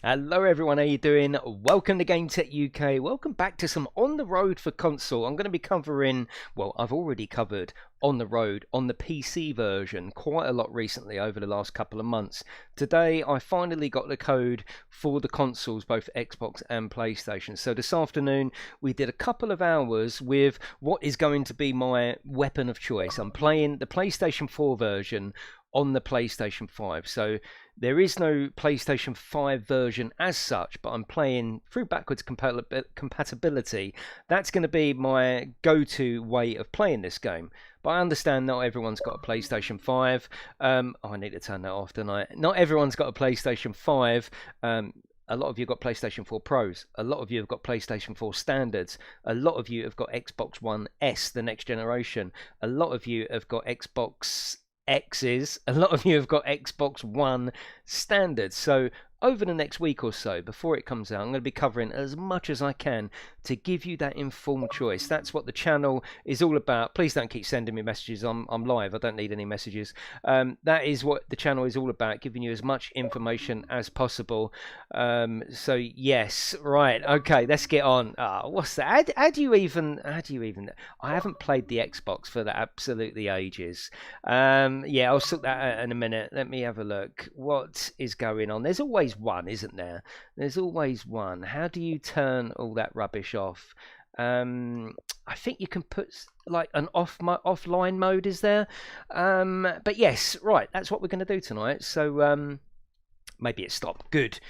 Hello everyone, how you doing? Welcome to GameTech UK. Welcome back to some On the Road for console. I'm going to be covering, well, I've already covered On the Road on the PC version quite a lot recently over the last couple of months. Today I finally got the code for the consoles, both Xbox and PlayStation. So this afternoon we did a couple of hours with what is going to be my weapon of choice. I'm playing the PlayStation 4 version on the PlayStation 5. So there is no PlayStation 5 version as such, but I'm playing through backwards compatibility. That's going to be my go-to way of playing this game. But I understand not everyone's got a PlayStation 5. I need to turn that off, don't I? Not everyone's got a PlayStation 5. A lot of you have got PlayStation 4 Pros. A lot of you have got PlayStation 4 Standards. A lot of you have got Xbox One S, the next generation. A lot of you have got Xbox X's. A lot of you have got Xbox One Standard. So over the next week or so, before it comes out, I'm going to be covering as much as I can to give you that informed choice. That's what the channel is all about. Please don't keep sending me messages. I'm live. I don't need any messages. That is what the channel is all about, giving you as much information as possible. So yes, right. Okay, let's get on. What's that? How do you even? I haven't played the Xbox for the absolutely ages. Yeah, I'll sort that out in a minute. Let me have a look. What is going on? There's always one, isn't there? There's always one. How do you turn all that rubbish off? I think you can put like an offline mode, is there? But yes, right, that's what we're going to do tonight. So maybe it stopped. Good.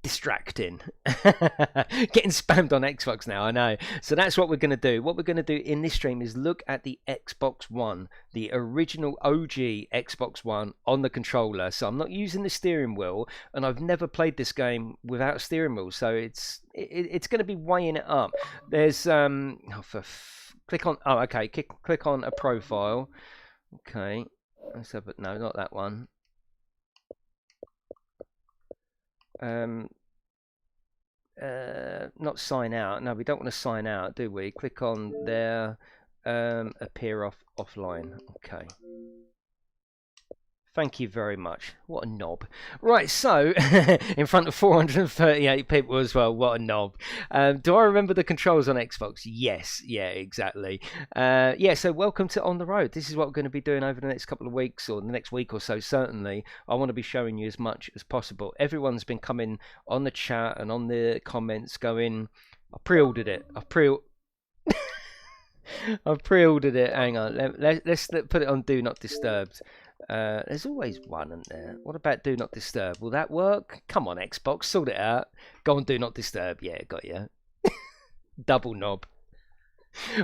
Distracting. Getting spammed on Xbox now, I know. So that's what we're going to do. What we're going to do in this stream is look at the Xbox One, the original OG Xbox One on the controller. So I'm not using the steering wheel, and I've never played this game without a steering wheel, so it's going to be weighing it up. There's click on click on a profile. Okay, let's have it. No, not that one. Not sign out. No, we don't want to sign out, do we? Click on there, appear offline. Okay. Thank you very much. What a knob. Right, so, in front of 438 people as well. What a knob. Do I remember the controls on Xbox? Yes. Yeah, exactly. Yeah, so welcome to On the Road. This is what we're going to be doing over the next couple of weeks, or the next week or so, certainly. I want to be showing you as much as possible. Everyone's been coming on the chat and on the comments going, I pre-ordered it. I've pre-ordered it. Hang on. Let's put it on Do Not Disturb. There's always one, isn't there? What about Do Not Disturb? Will that work? Come on, Xbox, sort it out. Go on, Do Not Disturb. Yeah, got you. Double knob.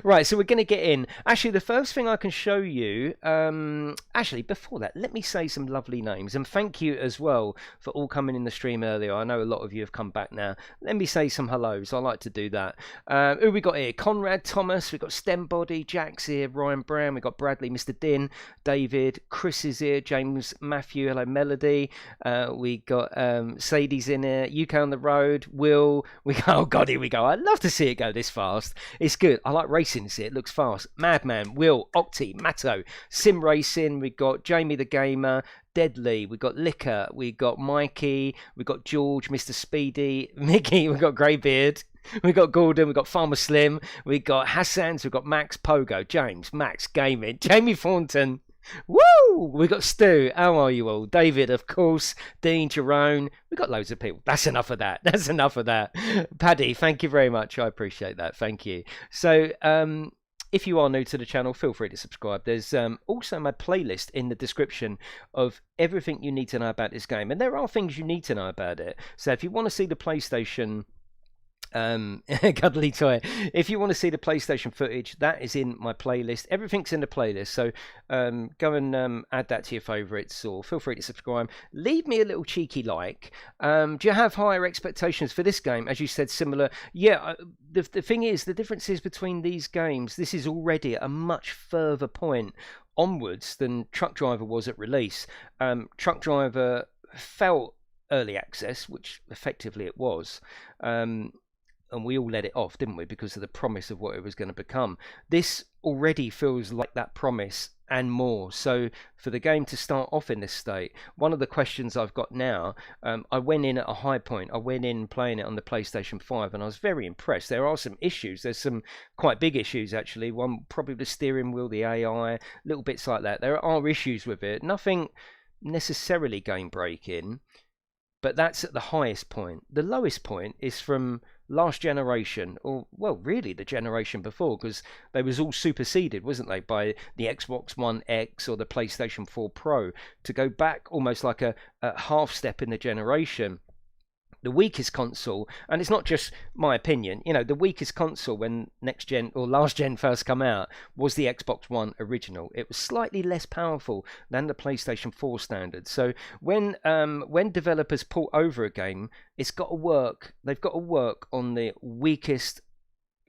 Right, so we're going to get in. Actually, the first thing I can show you, actually, before that, let me say some lovely names. And thank you as well for all coming in the stream earlier. I know a lot of you have come back now. Let me say some hellos. I like to do that. Who we got here? Conrad Thomas. We've got Stembody. Jack's here. Ryan Brown. We've got Bradley, Mr. Din. David. Chris is here. James Matthew. Hello, Melody. We got Sadie's in here. UK on the Road. Will. We go, oh, God, here we go. I'd love to see it go this fast. It's good. I like racing this here. It looks fast. Madman, Will, Octi, Matto, Sim Racing. We got Jamie the Gamer, Deadly. We got Liquor. We got Mikey. We got George, Mr. Speedy, Mickey. We got Greybeard. We got Gordon. We got Farmer Slim. We got Hassans. We got Max Pogo, James, Max Gaming, Jamie Thornton. Woo! We got Stu. How are you all? David, of course. Dean, Jerome. We got loads of people. That's enough of that. That's enough of that. Paddy, thank you very much. I appreciate that. Thank you. So, if you are new to the channel, feel free to subscribe. There's also my playlist in the description of everything you need to know about this game. And there are things you need to know about it. So if you want to see the PlayStation cuddly toy, if you want to see the PlayStation footage, that is in my playlist. Everything's in the playlist, so go and add that to your favorites, or feel free to subscribe. Leave me a little cheeky like. Do you have higher expectations for this game? As you said, similar. Yeah, the thing is, the difference is between these games, this is already a much further point onwards than Truck Driver was at release. Truck Driver felt early access, which effectively it was. and we all let it off, didn't we, because of the promise of what it was going to become. This already feels like that promise and more. So for the game to start off in this state, one of the questions I've got now, I went in at a high point. I went in playing it on the PlayStation 5 and I was very impressed. There are some issues. There's some quite big issues, actually. One, probably the steering wheel, the AI, little bits like that. There are issues with it. Nothing necessarily game breaking, but that's at the highest point. The lowest point is from last generation, or well, really the generation before, because they was all superseded, wasn't they, by the Xbox One X or the PlayStation 4 Pro. To go back almost like a half step in the generation, the weakest console, and it's not just my opinion, you know, the weakest console when next gen or last gen first come out was the Xbox One original. It was slightly less powerful than the PlayStation 4 standard. So when developers port over a game, it's got to work. They've got to work on the weakest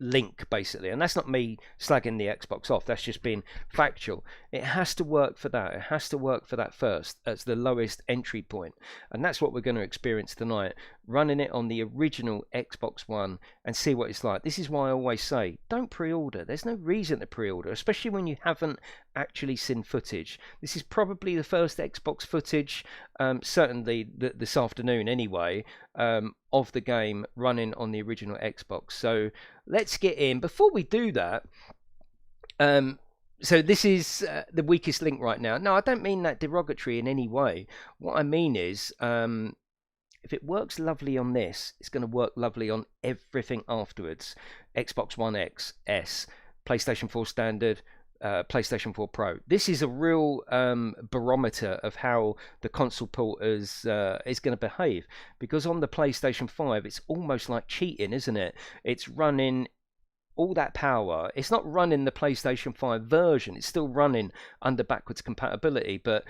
link, basically, and that's not me slagging the Xbox off, that's just being factual. It has to work for that. It has to work for that first. That's the lowest entry point, and that's what we're going to experience tonight, running it on the original Xbox One and see what it's like. This is why I always say don't pre-order. There's no reason to pre-order, especially when you haven't actually seen footage. This is probably the first Xbox footage, certainly this afternoon anyway, of the game running on the original Xbox. So let's get in. Before we do that, so this is the weakest link right now. No, I don't mean that derogatory in any way. What I mean is, if it works lovely on this, it's going to work lovely on everything afterwards. Xbox One X, S, PlayStation 4 Standard, PlayStation 4 Pro. This is a real barometer of how the console port is going to behave, because on the PlayStation 5 it's almost like cheating, isn't it? It's running all that power. It's not running the PlayStation 5 version, it's still running under backwards compatibility, but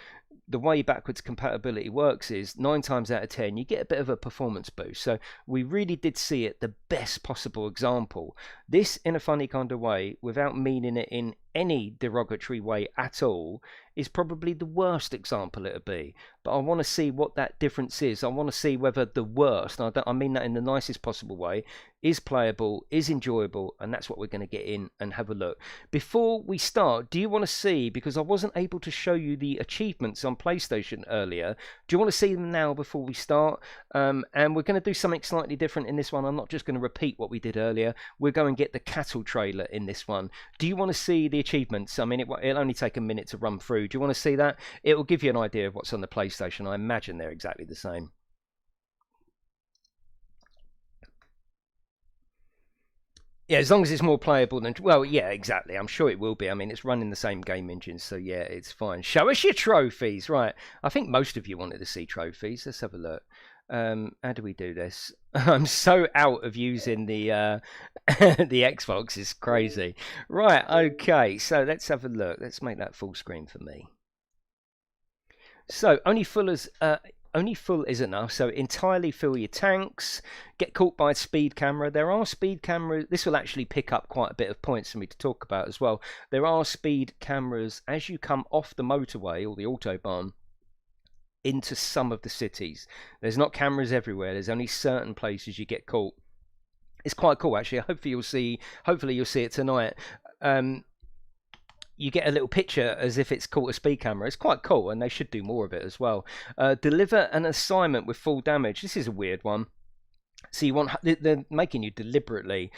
the way backwards compatibility works is 9 times out of 10 you get a bit of a performance boost. So we really did see it the best possible example. This, in a funny kind of way, without meaning it in any derogatory way at all, is probably the worst example it'll be. But I want to see what that difference is. I want to see whether the worst, and I mean that in the nicest possible way, is playable, is enjoyable, and that's what we're going to get in and have a look. Before we start, do you want to see, because I wasn't able to show you the achievements on PlayStation earlier, do you want to see them now before we start? And we're going to do something slightly different in this one. I'm not just going to repeat what we did earlier. We're going to get the cattle trailer in this one. Do you want to see the achievements? I mean, it'll only take a minute to run through. Do you want to see that? It will give you an idea of what's on the PlayStation. I imagine they're exactly the same. Yeah, as long as it's more playable than... Well, yeah, exactly. I'm sure it will be. I mean, it's running the same game engine, so yeah, it's fine. Show us your trophies. Right. I think most of you wanted to see trophies. Let's have a look. How do we do this? I'm so out of using the the Xbox. It's crazy. Right, okay. So let's have a look. Let's make that full screen for me. So only full is enough. So entirely fill your tanks. Get caught by a speed camera. There are speed cameras. This will actually pick up quite a bit of points for me to talk about as well. There are speed cameras as you come off the motorway or the autobahn into some of the cities. There's not cameras everywhere. There's only certain places you get caught. It's quite cool, actually. Hopefully you'll see it tonight. You get a little picture as if it's caught a speed camera. It's quite cool, and they should do more of it as well. Deliver an assignment with full damage. This is a weird one. So you want, they're making you deliberately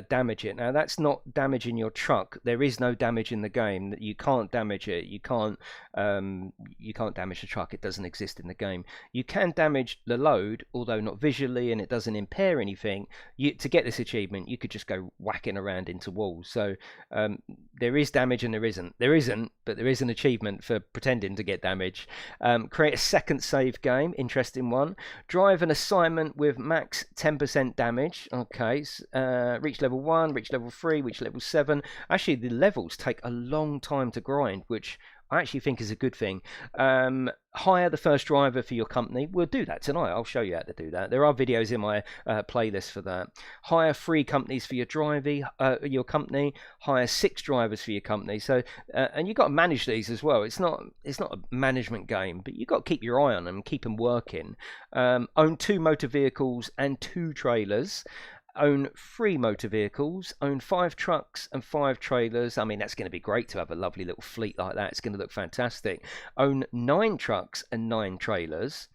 damage it. Now that's not damaging your truck. There is no damage in the game. You can't damage it. You can't damage the truck. It doesn't exist in the game. You can damage the load, although not visually, and it doesn't impair anything. To get this achievement, you could just go whacking around into walls. So there is damage and there isn't. There isn't, but there is an achievement for pretending to get damage. Create a second save game. Interesting one. Drive an assignment with max 10% damage. Okay, reach level 1, reach level 3, reach level 7. Actually, the levels take a long time to grind, which I actually think is a good thing. Hire the first driver for your company. We'll do that tonight. I'll show you how to do that. There are videos in my playlist for that. Hire 3 companies for your company. Hire 6 drivers for your company. So and you've got to manage these as well. It's not a management game, but you've got to keep your eye on them, keep them working. Own 2 motor vehicles and 2 trailers. own 3 motor vehicles, own 5 trucks and 5 trailers. I mean, that's going to be great to have a lovely little fleet like that. It's going to look fantastic. Own 9 trucks and 9 trailers.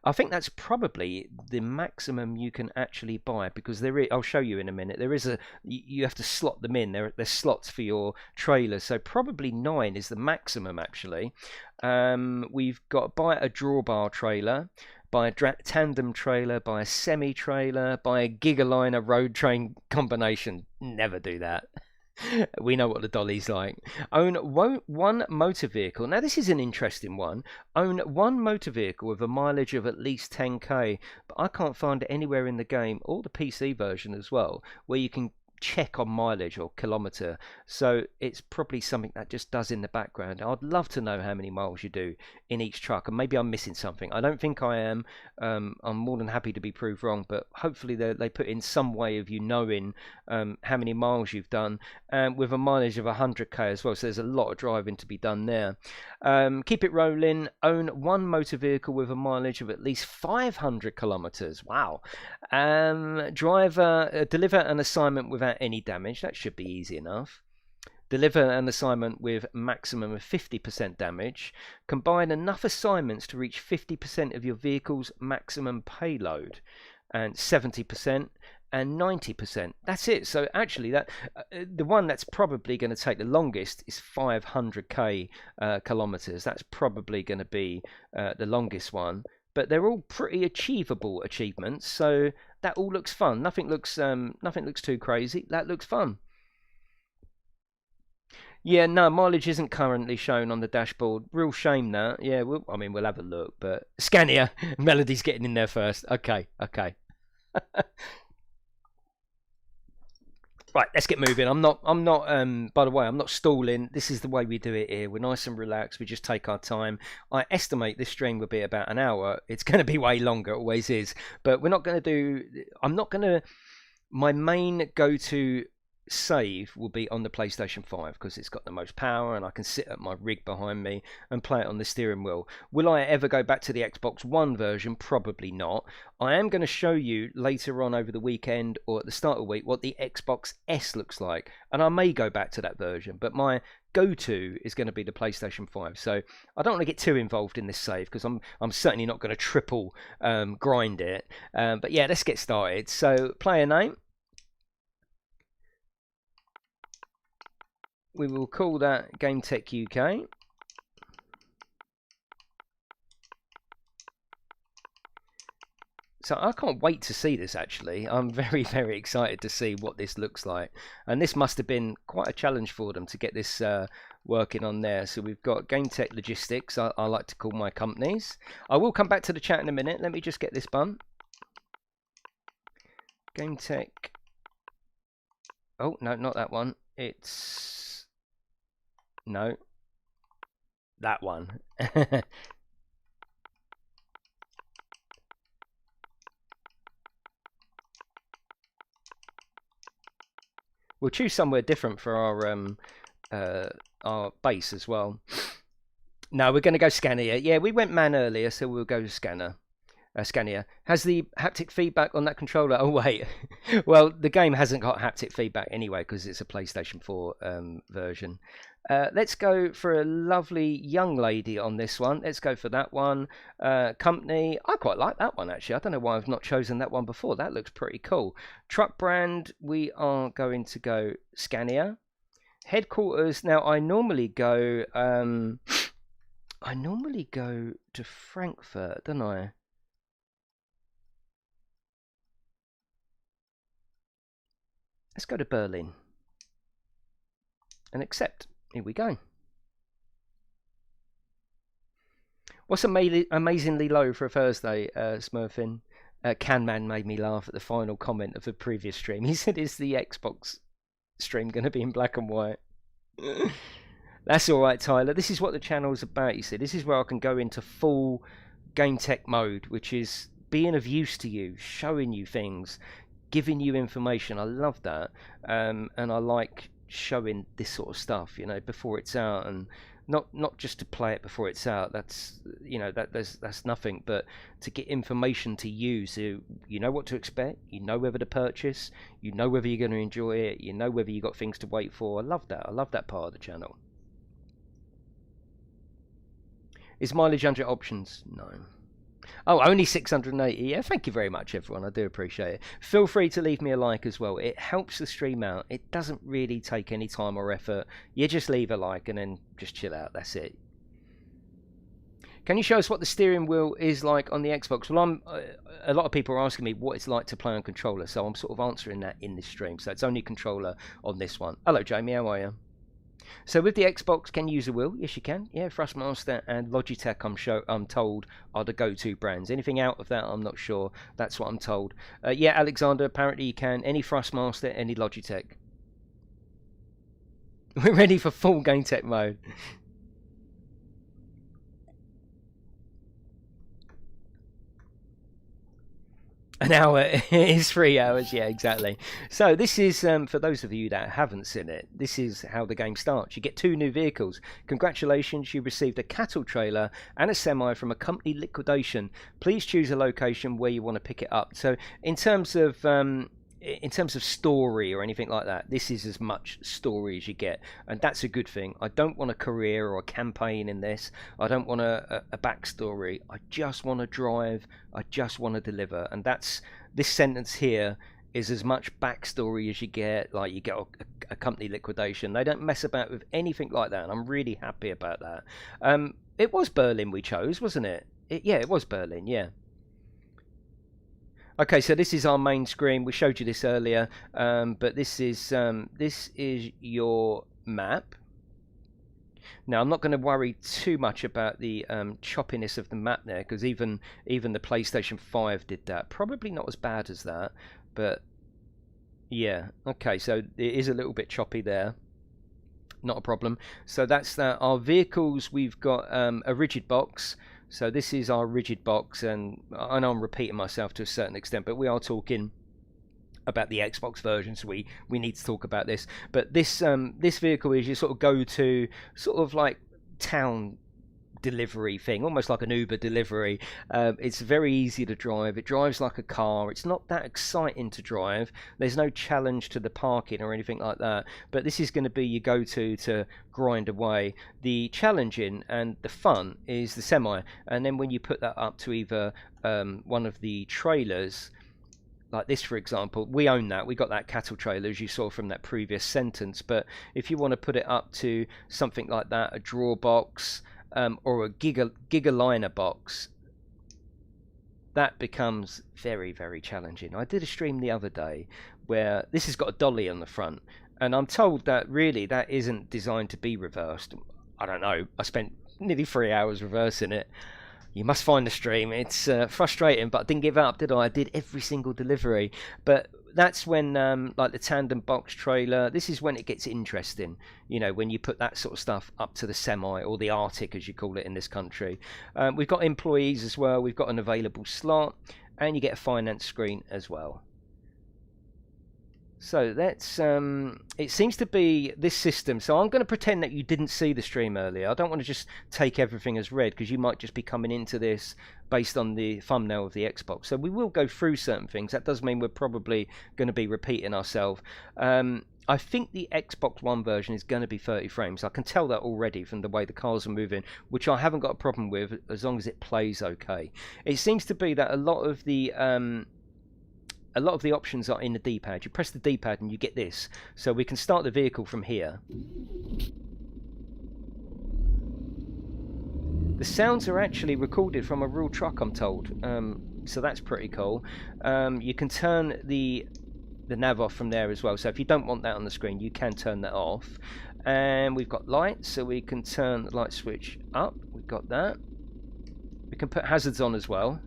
I think that's probably the maximum you can actually buy, because I'll show you in a minute. There is you have to slot them in. There's slots for your trailers, so probably 9 is the maximum actually. We've got to buy a drawbar trailer, buy a tandem trailer, buy a semi trailer, buy a gigaliner road train combination. Never do that. We know what the dolly's like. Own 1 motor vehicle. Now this is an interesting one. Own 1 motor vehicle with a mileage of at least 10k, but I can't find it anywhere in the game, or the PC version as well, where you can check on mileage or kilometer. So it's probably something that just does in the background. I'd love to know how many miles you do in each truck, and maybe I'm missing something. I don't think I am. I'm more than happy to be proved wrong, but hopefully they put in some way of you knowing how many miles you've done, with a mileage of 100k as well. So there's a lot of driving to be done there. Keep it rolling. Own 1 motor vehicle with a mileage of at least 500 kilometers. Wow. Deliver an assignment without any damage. That should be easy enough. Deliver an assignment with maximum of 50% damage. Combine enough assignments to reach 50% of your vehicle's maximum payload, and 70% and 90%. That's it. So actually, the one that's probably going to take the longest is 500k kilometers. That's probably going to be the longest one. But they're all pretty achievable achievements, so that all looks fun. Nothing looks too crazy. That looks fun. Yeah, no, mileage isn't currently shown on the dashboard. Real shame that. Yeah, we'll have a look, but Scania, Melody's getting in there first. Okay. Right, let's get moving. I'm not by the way, I'm not stalling. This is the way we do it here. We're nice and relaxed. We just take our time. I estimate this stream will be about an hour. It's going to be way longer, always is. But we're not going to my main go-to save will be on the PlayStation 5, because it's got the most power and I can sit at my rig behind me and play it on the steering wheel. Will I ever go back to the Xbox One version? Probably not. I am going to show you later on over the weekend or at the start of the week what the Xbox S looks like, and I may go back to that version, but my go-to is going to be the PlayStation 5. So I don't want to get too involved in this save, because I'm certainly not going to triple grind it. But yeah, let's get started. So player name, we will call that GameTechUK. So I can't wait to see this actually. I'm very, very excited to see what this looks like. And this must have been quite a challenge for them to get this working on there. So we've got GameTech Logistics, I like to call my companies. I will come back to the chat in a minute. Let me just get this done. GameTech. Oh, no, not that one. It's... No, that one. We'll choose somewhere different for our base as well. No, we're going to go Scania. Yeah, we went man earlier, so we'll go Scania. Scania. Has the haptic feedback on that controller? Oh, wait. Well, the game hasn't got haptic feedback anyway, because it's a PlayStation 4 version. Let's go for a lovely young lady on this one. Let's go for that one. Company. I quite like that one, actually. I don't know why I've not chosen that one before. That looks pretty cool. Truck brand. We are going to go Scania. Headquarters. Now, I normally go to Frankfurt, don't I? Let's go to Berlin and accept. Here we go. What's amazingly low for a Thursday, Smurfin? Canman made me laugh at the final comment of the previous stream. He said, is the Xbox stream going to be in black and white? That's all right, Tyler. This is what the channel is about, you see. This is where I can go into full game tech mode, which is being of use to you, showing you things, giving you information. I love that, and I like showing this sort of stuff, you know, before it's out, and not just to play it before it's out. That's, you know, that's nothing, but to get information to use, so you know what to expect, you know whether to purchase, you know whether you're going to enjoy it, you know whether you got things to wait for. I love that. I love that part of the channel. Is mileage under options? No. Oh, only 680. Yeah, thank you very much, everyone. I do appreciate it. Feel free to leave me a like as well. It helps the stream out. It doesn't really take any time or effort. You just leave a like and then just chill out. That's it. Can you show us what the steering wheel is like on the Xbox? Well, a lot of people are asking me what it's like to play on controller, so I'm sort of answering that in this stream. So it's only controller on this one. Hello, Jamie. How are you? So with the Xbox, can you use a wheel? Yes, you can. Yeah, Thrustmaster and Logitech, I'm told, are the go-to brands. Anything out of that, I'm not sure. That's what I'm told. Yeah, Alexander, apparently you can. Any Thrustmaster, any Logitech. We're ready for full GameTech mode. An hour is 3 hours, yeah, exactly. So this is, for those of you that haven't seen it, this is how the game starts. You get 2 new vehicles. Congratulations, you received a cattle trailer and a semi from a company liquidation. Please choose a location where you want to pick it up. So in terms of story or anything like that, this is as much story as you get, and that's a good thing. I don't want a career or a campaign in this. I don't want a backstory. I just want to drive. I just want to deliver, and that's this sentence here is as much backstory as you get. Like, you get a company liquidation. They don't mess about with anything like that, and I'm really happy about that. It was Berlin we chose, wasn't it? Yeah, it was Berlin, yeah. Okay, so this is our main screen. We showed you this earlier, but this is your map. Now, I'm not going to worry too much about the choppiness of the map there, because even the PlayStation 5 did that. Probably not as bad as that, but yeah. Okay, so it is a little bit choppy there. Not a problem. So that's that. Our vehicles, we've got a rigid box. So this is our rigid box, and I know I'm repeating myself to a certain extent, but we are talking about the Xbox version, so we need to talk about this. But this this vehicle is your sort of go-to sort of like town delivery thing, almost like an Uber delivery. It's very easy to drive. It drives like a car. It's not that exciting to drive. There's no challenge to the parking or anything like that, but this is going to be your go-to to grind away. The challenging and the fun is the semi, and then when you put that up to either one of the trailers, like this, for example, we own that. We got that cattle trailer, as you saw from that previous sentence. But if you want to put it up to something like that, a draw box, or a gigaliner box, that becomes very, very challenging. I did a stream the other day where this has got a dolly on the front, and I'm told that really that isn't designed to be reversed. I don't know. I spent nearly 3 hours reversing it. You must find the stream. It's frustrating, but I didn't give up, did I? I did every single delivery. But that's when, like the tandem box trailer, this is when it gets interesting. You know, when you put that sort of stuff up to the semi, or the Arctic, as you call it in this country. We've got employees as well. We've got an available slot, and you get a finance screen as well. So that's it seems to be this system. So I'm going to pretend that you didn't see the stream earlier. I don't want to just take everything as read, because you might just be coming into this based on the thumbnail of the Xbox. So we will go through certain things. That does mean we're probably going to be repeating ourselves. I think the Xbox One version is going to be 30 frames. I can tell that already from the way the cars are moving, which I haven't got a problem with as long as it plays okay. It seems to be that a lot of the options are in the D-pad. You press the D-pad and you get this. So we can start the vehicle from here. The sounds are actually recorded from a real truck, I'm told. So that's pretty cool. You can turn the nav off from there as well. So if you don't want that on the screen, you can turn that off. And we've got lights, so we can turn the light switch up. We've got that. We can put hazards on as well.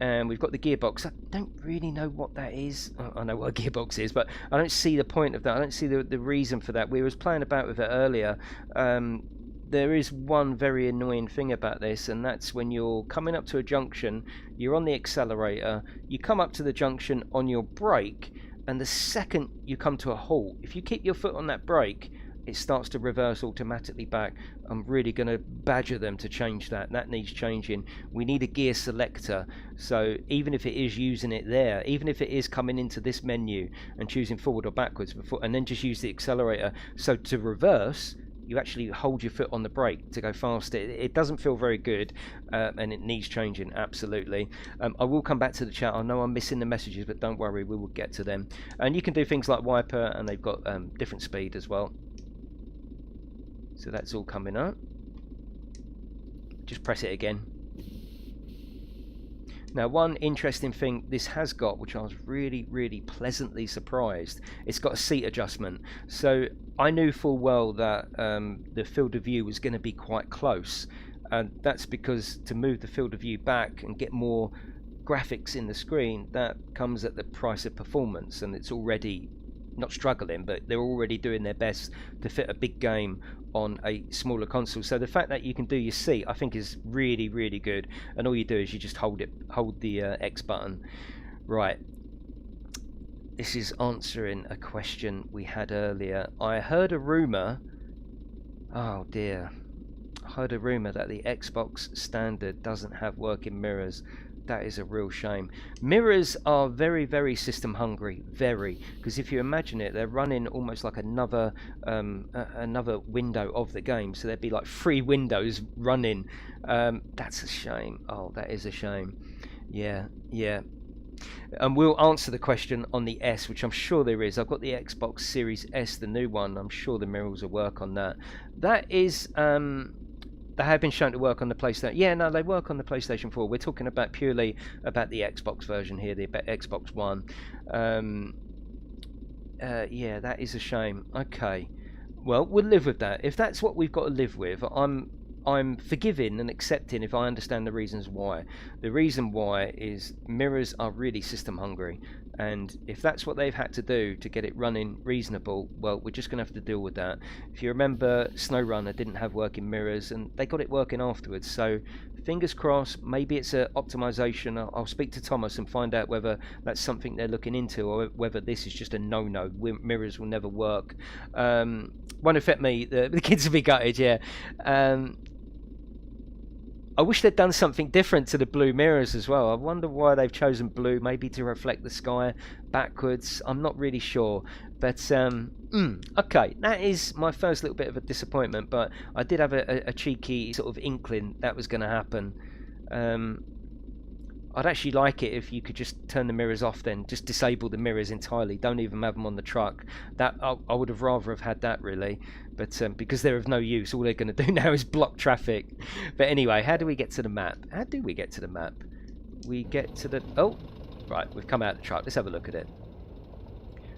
And we've got the gearbox. I don't really know what that is. I know what a gearbox is, but I don't see the point of that. I don't see the reason for that. We was playing about with it earlier. There is one very annoying thing about this, and that's when you're coming up to a junction, you're on the accelerator, you come up to the junction on your brake, and the second you come to a halt, if you keep your foot on that brake, it starts to reverse automatically back. I'm really going to badger them to change that. That needs changing. We need a gear selector, so even if it is using it there, even if it is coming into this menu and choosing forward or backwards before, and then just use the accelerator, so to reverse you actually hold your foot on the brake to go faster. It doesn't feel very good, and it needs changing, absolutely. I will come back to the chat. I know I'm missing the messages, but don't worry, we will get to them. And you can do things like wiper, and they've got different speed as well. So that's all coming up. Just press it again. Now, one interesting thing this has got, which I was really pleasantly surprised, it's got a seat adjustment. So I knew full well that the field of view was going to be quite close, and that's because to move the field of view back and get more graphics in the screen, that comes at the price of performance, and it's already not struggling, but they're already doing their best to fit a big game on a smaller console. So the fact that you can do your seat, I think, is really good, and all you do is you just hold the X button. Right, this is answering a question we had earlier. I heard a rumor, oh dear, I heard a rumor that the Xbox standard doesn't have working mirrors. That is a real shame. Mirrors are very system hungry, because if you imagine it, they're running almost like another window of the game, so there'd be like 3 windows running. That's a shame. Oh, that is a shame. Yeah. And we'll answer the question on the S, which I'm sure there is. I've got the Xbox Series S, the new one. I'm sure the mirrors will work on that. That is they have been shown to work on the PlayStation. Yeah, no, they work on the PlayStation 4. We're talking about purely about the Xbox version here, the Xbox One. Yeah, that is a shame. Okay, well, we'll live with that. If that's what we've got to live with, I'm forgiving and accepting if I understand the reasons why. The reason why is mirrors are really system hungry, and if that's what they've had to do to get it running reasonable, well, we're just going to have to deal with that. If you remember, SnowRunner didn't have working mirrors, and they got it working afterwards, so fingers crossed, maybe it's an optimization. I'll speak to Thomas and find out whether that's something they're looking into, or whether this is just a no-no. Mirrors will never work. Won't affect me. The kids will be gutted, yeah. I wish they'd done something different to the blue mirrors as well. I wonder why they've chosen blue, maybe to reflect the sky backwards. I'm not really sure. But, okay, that is my first little bit of a disappointment, but I did have a cheeky sort of inkling that was going to happen. I'd actually like it if you could just turn the mirrors off then. Just disable the mirrors entirely. Don't even have them on the truck. That I would have rather have had that, really. But because they're of no use, all they're going to do now is block traffic. But anyway, how do we get to the map? How do we get to the map? We get to the... Oh, right, we've come out of the truck. Let's have a look at it.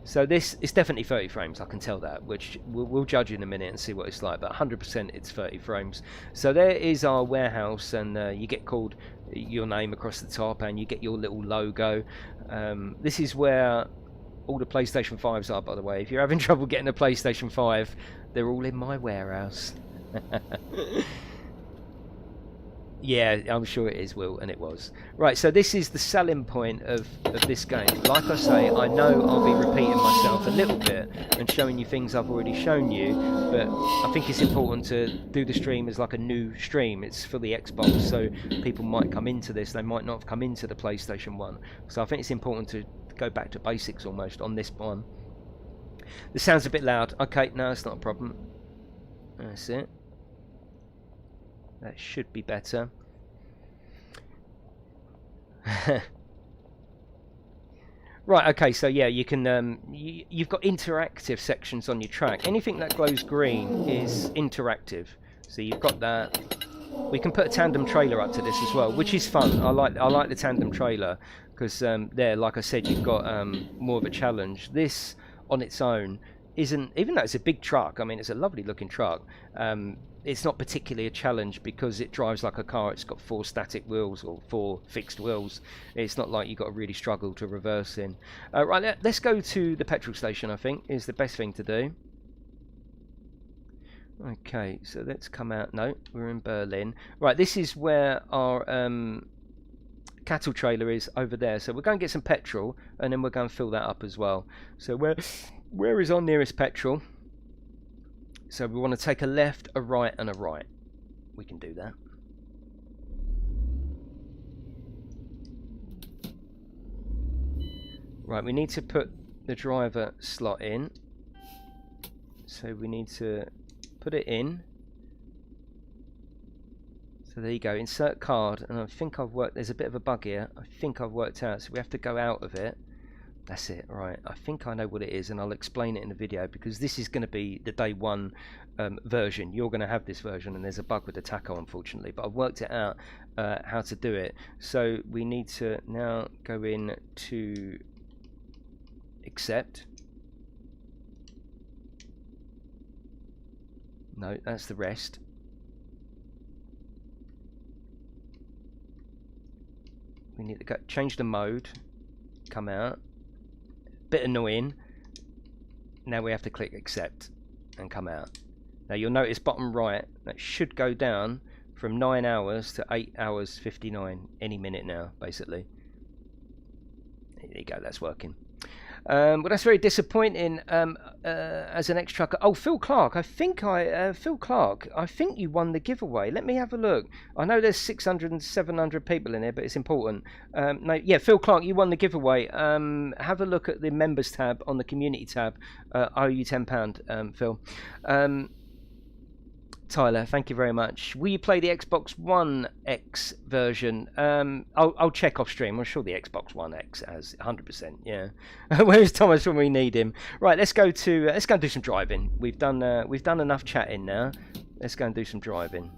So this is definitely 30 frames, I can tell that, which we'll judge in a minute and see what it's like, but 100% it's 30 frames. So there is our warehouse, and you get called your name across the top, and you get your little logo. This is where all the PlayStation 5s are, by the way. If you're having trouble getting a PlayStation 5, they're all in my warehouse. Yeah, I'm sure it is, Will, and it was. Right, so this is the selling point of this game. Like I say, I know I'll be repeating myself a little bit and showing you things I've already shown you, but I think it's important to do the stream as like a new stream. It's for the Xbox, so people might come into this, they might not have come into the PlayStation 1. So I think it's important to go back to basics almost on this one. This sounds a bit loud. Okay, no, it's not a problem. That's it. That should be better. Right, okay, so yeah, you can you've got interactive sections on your track. Anything that glows green is interactive. So you've got that. We can put a tandem trailer up to this as well, which is fun. I like the tandem trailer because there, like I said, you've got more of a challenge. This on its own isn't, even though it's a big truck, I mean, it's a lovely looking truck, it's not particularly a challenge because it drives like a car. It's got 4 static wheels or 4 fixed wheels. It's not like you've got to really struggle to reverse in. Right, let's go to the petrol station, I think, is the best thing to do. Okay, so let's come out. No, we're in Berlin. Right, this is where our cattle trailer is over there. So we're going to get some petrol, and then we're going to fill that up as well. So where is our nearest petrol? So we want to take a left, a right, and a right. We can do that. Right, we need to put the driver slot in. So we need to put it in. So there you go, insert card, and I think I've worked, there's a bit of a bug here, I think I've worked out, so we have to go out of it. That's it, right, I think I know what it is, and I'll explain it in the video, because this is going to be the day one version. You're going to have this version, and there's a bug with the tacho, unfortunately, but I've worked it out how to do it. So we need to now go in to accept. No, that's the rest. We need to go, change the mode, come out. Bit annoying. Now we have to click accept and come out. Now you'll notice bottom right, that should go down from 9 hours to 8 hours 59 any minute now, basically. There you go, that's working. Well, that's very disappointing as an ex-trucker. Oh, Phil Clark, Phil Clark, I think you won the giveaway. Let me have a look. I know there's 600 and 700 people in here, but it's important. No, yeah, Phil Clark, you won the giveaway. Have a look at the members tab on the community tab. I owe you £10, Phil. Tyler, thank you very much. Will you play the Xbox One X version? I'll check off stream. I'm sure the Xbox One X has 100%. Yeah. Where's Thomas when we need him? Right, let's go and do some driving. We've done enough chatting now. Let's go and do some driving.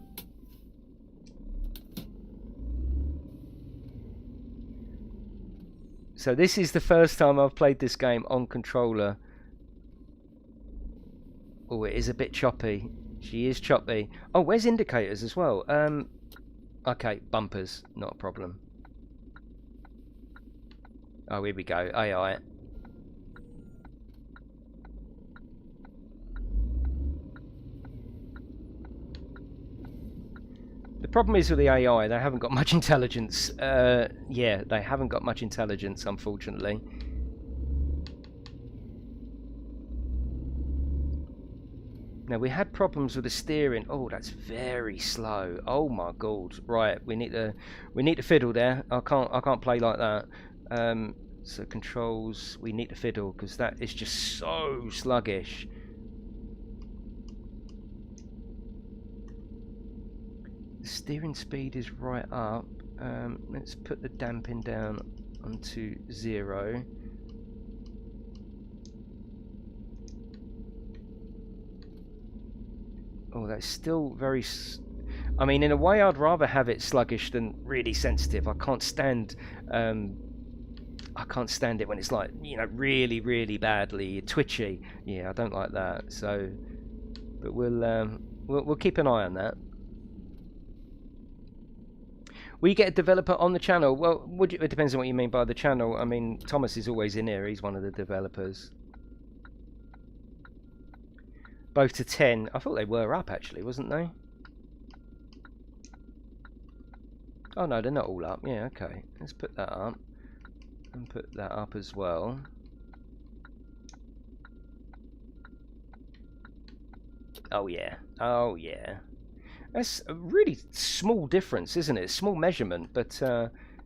So this is the first time I've played this game on controller. Oh, it is a bit choppy. She is choppy. Oh, where's indicators as well? Okay, bumpers, not a problem. Oh, here we go. AI. The problem is with the AI, they haven't got much intelligence. Yeah, they haven't got much intelligence, unfortunately. Now we had problems with the steering. Oh, that's very slow. Oh my god. Right, we need to fiddle there. I can't play like that. So controls, we need to fiddle because that is just so sluggish. The steering speed is right up. Let's put the damping down onto 0. Oh, that's still very... I mean, in a way, I'd rather have it sluggish than really sensitive. I can't stand it when it's like, you know, really, really badly twitchy. Yeah, I don't like that. So, but we'll keep an eye on that. Will you get a developer on the channel? Well, it depends on what you mean by the channel. I mean, Thomas is always in here. He's one of the developers. Both to 10. I thought they were up actually, wasn't they? Oh no, they're not all up. Yeah, okay. Let's put that up. And put that up as well. Oh yeah. Oh yeah. That's a really small difference, isn't it? Small measurement, but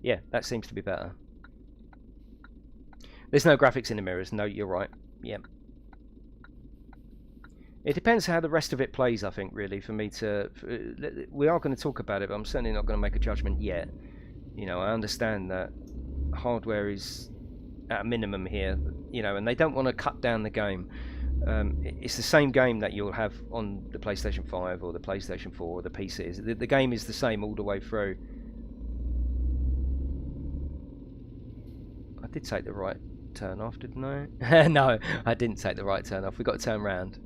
yeah, that seems to be better. There's no graphics in the mirrors. No, you're right. Yeah. It depends how the rest of it plays, I think, really, for me to... we are going to talk about it, but I'm certainly not going to make a judgment yet. You know, I understand that hardware is at a minimum here, you know, and they don't want to cut down the game. It's the same game that you'll have on the PlayStation 5 or the PlayStation 4 or the PCs. The game is the same all the way through. I did take the right turn off, didn't I? No, I didn't take the right turn off. We've got to turn around.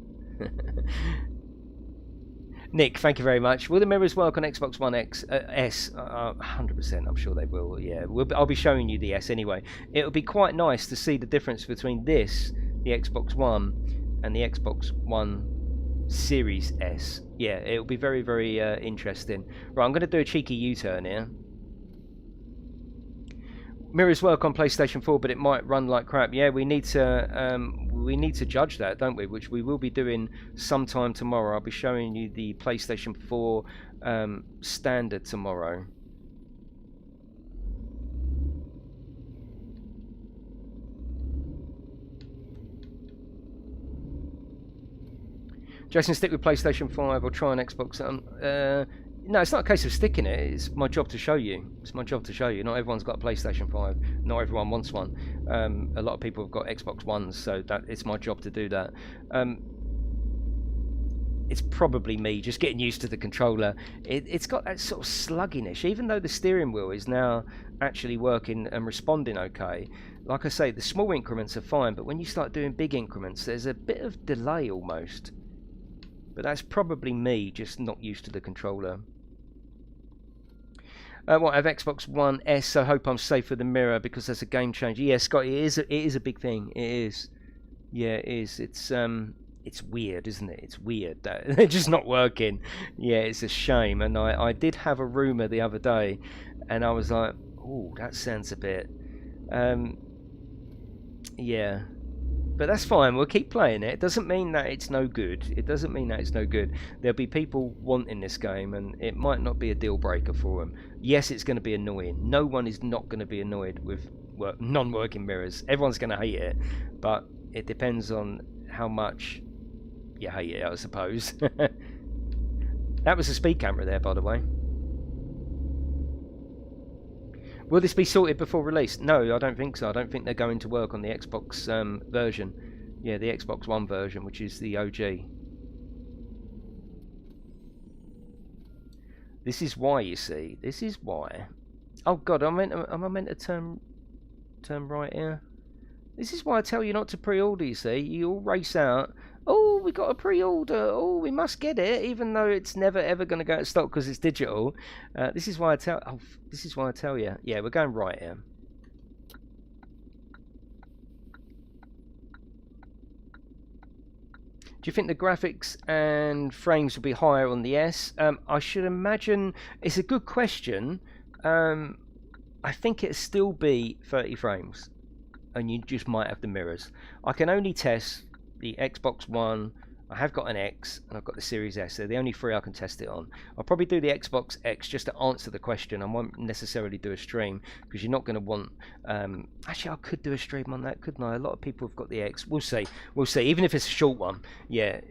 Nick, thank you very much. Will the mirrors work on Xbox One X? S? 100%, I'm sure they will. Yeah, I'll be showing you the S anyway. It would be quite nice to see the difference between this, the Xbox One, and the Xbox One Series S. Yeah, it will be very, very interesting. Right, I'm going to do a cheeky U-turn here. Mirrors work on PlayStation 4, but it might run like crap. Yeah, we need to we need to judge that, don't we? Which we will be doing sometime tomorrow. I'll be showing you the PlayStation 4 standard tomorrow. Jason, stick with PlayStation 5 or try an Xbox. No, it's not a case of sticking it. It's my job to show you. It's my job to show you. Not everyone's got a PlayStation 5. Not everyone wants one. A lot of people have got Xbox Ones, so it's my job to do that. It's probably me just getting used to the controller. It's got that sort of slugginess, even though the steering wheel is now actually working and responding okay. Like I say, the small increments are fine, but when you start doing big increments, there's a bit of delay almost. But that's probably me just not used to the controller. What, I have Xbox One S, so I hope I'm safe with the mirror because that's a game changer. Yeah, Scott, it is a big thing. It is. Yeah, it is. It's weird, isn't it? It's weird that they're just not working. Yeah, it's a shame. And I did have a rumour the other day, and I was like, oh, that sounds a bit... yeah. But that's fine, we'll keep playing it. It doesn't mean that it's no good. It doesn't mean that it's no good. There'll be people wanting this game, and it might not be a deal breaker for them. Yes, it's going to be annoying. No one is not going to be annoyed with non-working mirrors. Everyone's going to hate it, but it depends on how much you hate it, I suppose. That was a speed camera there, by the way. Will this be sorted before release? No, I don't think so. I don't think they're going to work on the Xbox version. Yeah, the Xbox One version, which is the OG. This is why, you see. This is why. Oh God, am I meant to turn right here? This is why I tell you not to pre-order, you see. You all race out. Oh, we got a pre-order. Oh, we must get it, even though it's never ever going to go out of stock because it's digital. This is why I tell. Oh, this is why I tell you. Yeah, we're going right here. Do you think the graphics and frames will be higher on the S? I should imagine. It's a good question. I think it'll still be 30 frames, and you just might have the mirrors. I can only test the Xbox One. I have got an X and I've got the Series S. They're the only three I can test it on. I'll probably do the Xbox X just to answer the question. I won't necessarily do a stream because you're not going to want... actually, I could do a stream on that, couldn't I? A lot of people have got the X. We'll see. We'll see. Even if it's a short one. Yeah.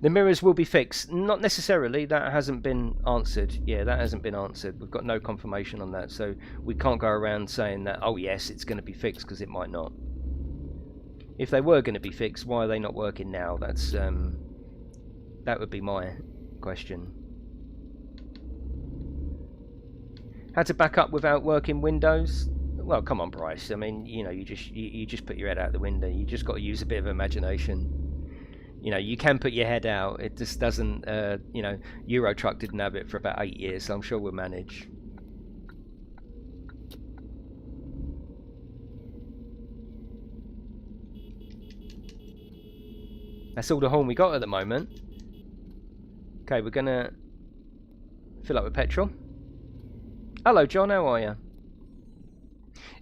The mirrors will be fixed. Not necessarily. That hasn't been answered. Yeah, that hasn't been answered. We've got no confirmation on that. So we can't go around saying that, oh yes, it's going to be fixed, because it might not. If they were going to be fixed, why are they not working now? That's that would be my question. How to back up without working Windows? Well, come on, Bryce. I mean, you know, you just put your head out the window. You just got to use a bit of imagination. You know, you can put your head out. It just doesn't. You know, Euro Truck didn't have it for about 8 years, so I'm sure we'll manage. That's all the horn we got at the moment. Okay, we're gonna fill up with petrol. Hello, John. How are you?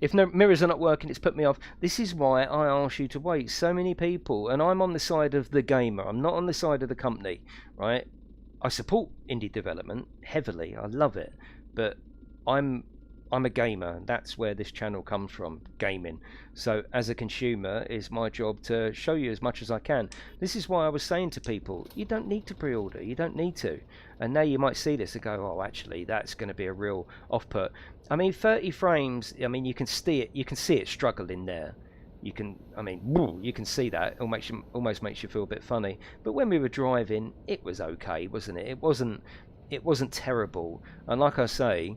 If no mirrors are not working, it's put me off. This is why I ask you to wait. So many people, and I'm on the side of the gamer. I'm not on the side of the company, right? I support indie development heavily. I love it, but I'm a gamer. That's where this channel comes from, gaming. So as a consumer, it's my job to show you as much as I can. This is why I was saying to people, you don't need to pre-order. You don't need to. And now you might see this and go, oh, actually, that's going to be a real off-put. I mean, 30 frames. I mean, you can see it. You can see it struggling there. You can. I mean, you can see that. It almost makes you feel a bit funny. But when we were driving, it was okay, wasn't it? It wasn't terrible. And like I say,